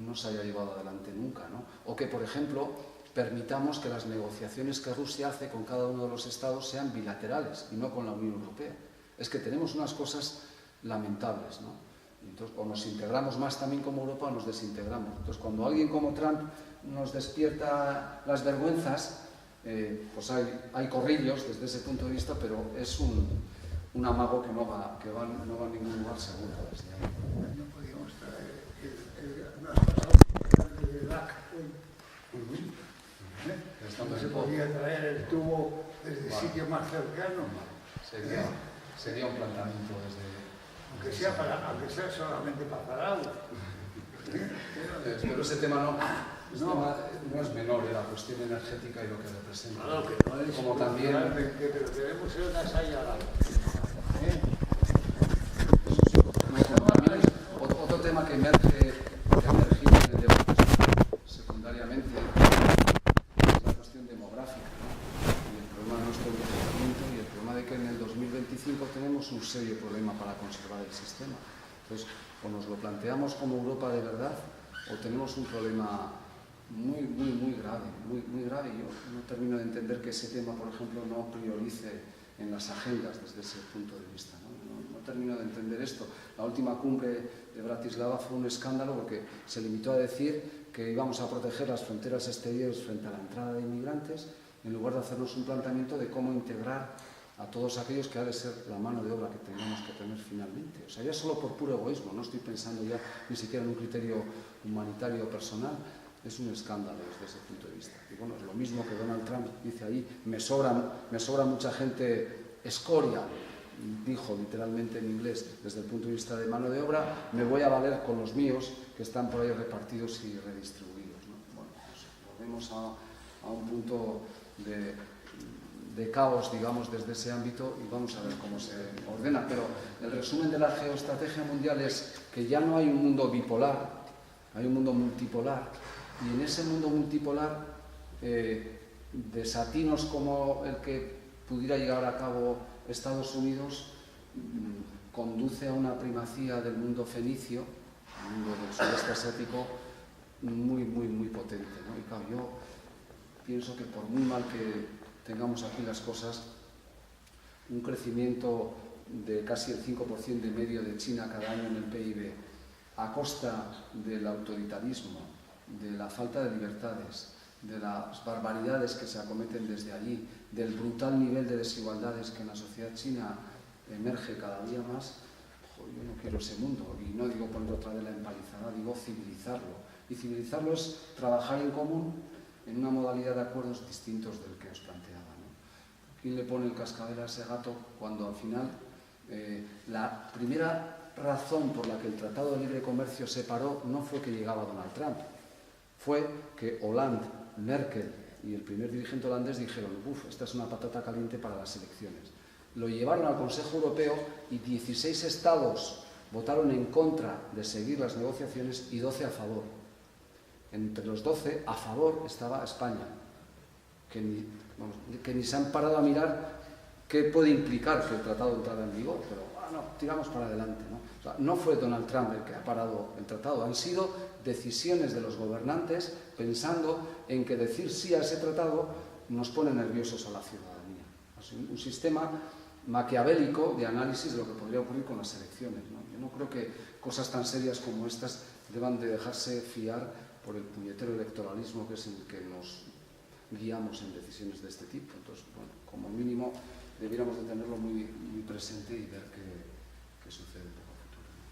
no se haya llevado adelante nunca, ¿no? O que por ejemplo permitamos que las negociaciones que Rusia hace con cada uno de los estados sean bilaterales y no con la Unión Europea. Es que tenemos unas cosas lamentables, ¿no? Entonces, o nos integramos más también como Europa o nos desintegramos. Entonces, cuando alguien como Trump nos despierta las vergüenzas, pues hay corrillos desde ese punto de vista, pero es un amago que no va a ningún lugar seguro. No podíamos traer no has pasado de Irak hoy. No se podía traer el tubo desde sitio más cercano. Sería un planteamiento desde... Aunque sea solamente para Zarauz. Pero ese tema no es menor, la cuestión energética y lo que representa. No, que no es como también... Pero tenemos unas ahí al lado. Otro tema que emerge, que ha emergido en el debate secundariamente es la cuestión demográfica, ¿no? Y el problema de nuestro envejecimiento y el problema de que en el 2025 tenemos un serio problema para conservar el sistema. Entonces, o nos lo planteamos como Europa de verdad, o tenemos un problema muy grave, muy grave. Yo no termino de entender que ese tema, por ejemplo, no priorice en las agendas desde ese punto de vista, ¿no? No termino de entender esto. La última cumbre de Bratislava fue un escándalo porque se limitó a decir que íbamos a proteger las fronteras exteriores frente a la entrada de inmigrantes, en lugar de hacernos un planteamiento de cómo integrar a todos aquellos que ha de ser la mano de obra que tengamos que tener finalmente. O sea, ya solo por puro egoísmo, no estoy pensando ya ni siquiera en un criterio humanitario o personal, es un escándalo desde ese punto de vista. Y bueno, es lo mismo que Donald Trump dice ahí, me sobra mucha gente escoria, dijo literalmente en inglés, desde el punto de vista de mano de obra, me voy a valer con los míos que están por ahí repartidos y redistribuidos, ¿no? Bueno, pues volvemos a un punto de de caos, digamos, desde ese ámbito, y vamos a ver cómo se ordena. Pero el resumen de la geoestrategia mundial es que ya no hay un mundo bipolar, hay un mundo multipolar, y en ese mundo multipolar, desatinos como el que pudiera llevar a cabo Estados Unidos, conduce a una primacía del mundo fenicio, el mundo del sudeste asiático, muy potente, ¿no? Y claro, yo pienso que por muy mal que tengamos aquí las cosas, un crecimiento de casi el 5% de medio de China cada año en el PIB, a costa del autoritarismo, de la falta de libertades, de las barbaridades que se acometen desde allí, del brutal nivel de desigualdades que en la sociedad china emerge cada día más, yo no quiero ese mundo. Y no digo poner otra vez la empalizada, digo civilizarlo. Y civilizarlo es trabajar en común en una modalidad de acuerdos distintos del que os planteaba, ¿no? ¿Quién le pone el cascabel a ese gato cuando al final la primera razón por la que el Tratado de Libre Comercio se paró no fue que llegaba Donald Trump, fue que Hollande, Merkel y el primer dirigente holandés dijeron: esta es una patata caliente para las elecciones. Lo llevaron al Consejo Europeo y 16 estados votaron en contra de seguir las negociaciones y 12 a favor. Entre los 12 a favor estaba España, que ni se han parado a mirar qué puede implicar que el tratado entrara en vigor, pero no, tiramos para adelante, ¿no? O sea, no fue Donald Trump el que ha parado el tratado, han sido decisiones de los gobernantes pensando en que decir sí a ese tratado nos pone nerviosos a la ciudadanía. Es un sistema maquiavélico de análisis de lo que podría ocurrir con las elecciones, ¿no? Yo no creo que cosas tan serias como estas deban de dejarse fiar por el puñetero electoralismo que es en el que nos guiamos en decisiones de este tipo. Entonces, bueno, como mínimo debiéramos de tenerlo muy presente y ver qué sucede un poco a futuro, ¿no?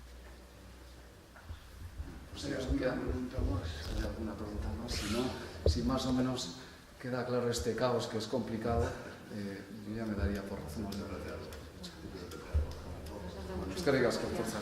Pues si os queda alguna pregunta más, si no, si más o menos queda claro este caos que es complicado, yo ya me daría por razón. Bueno, es que digas con fuerza.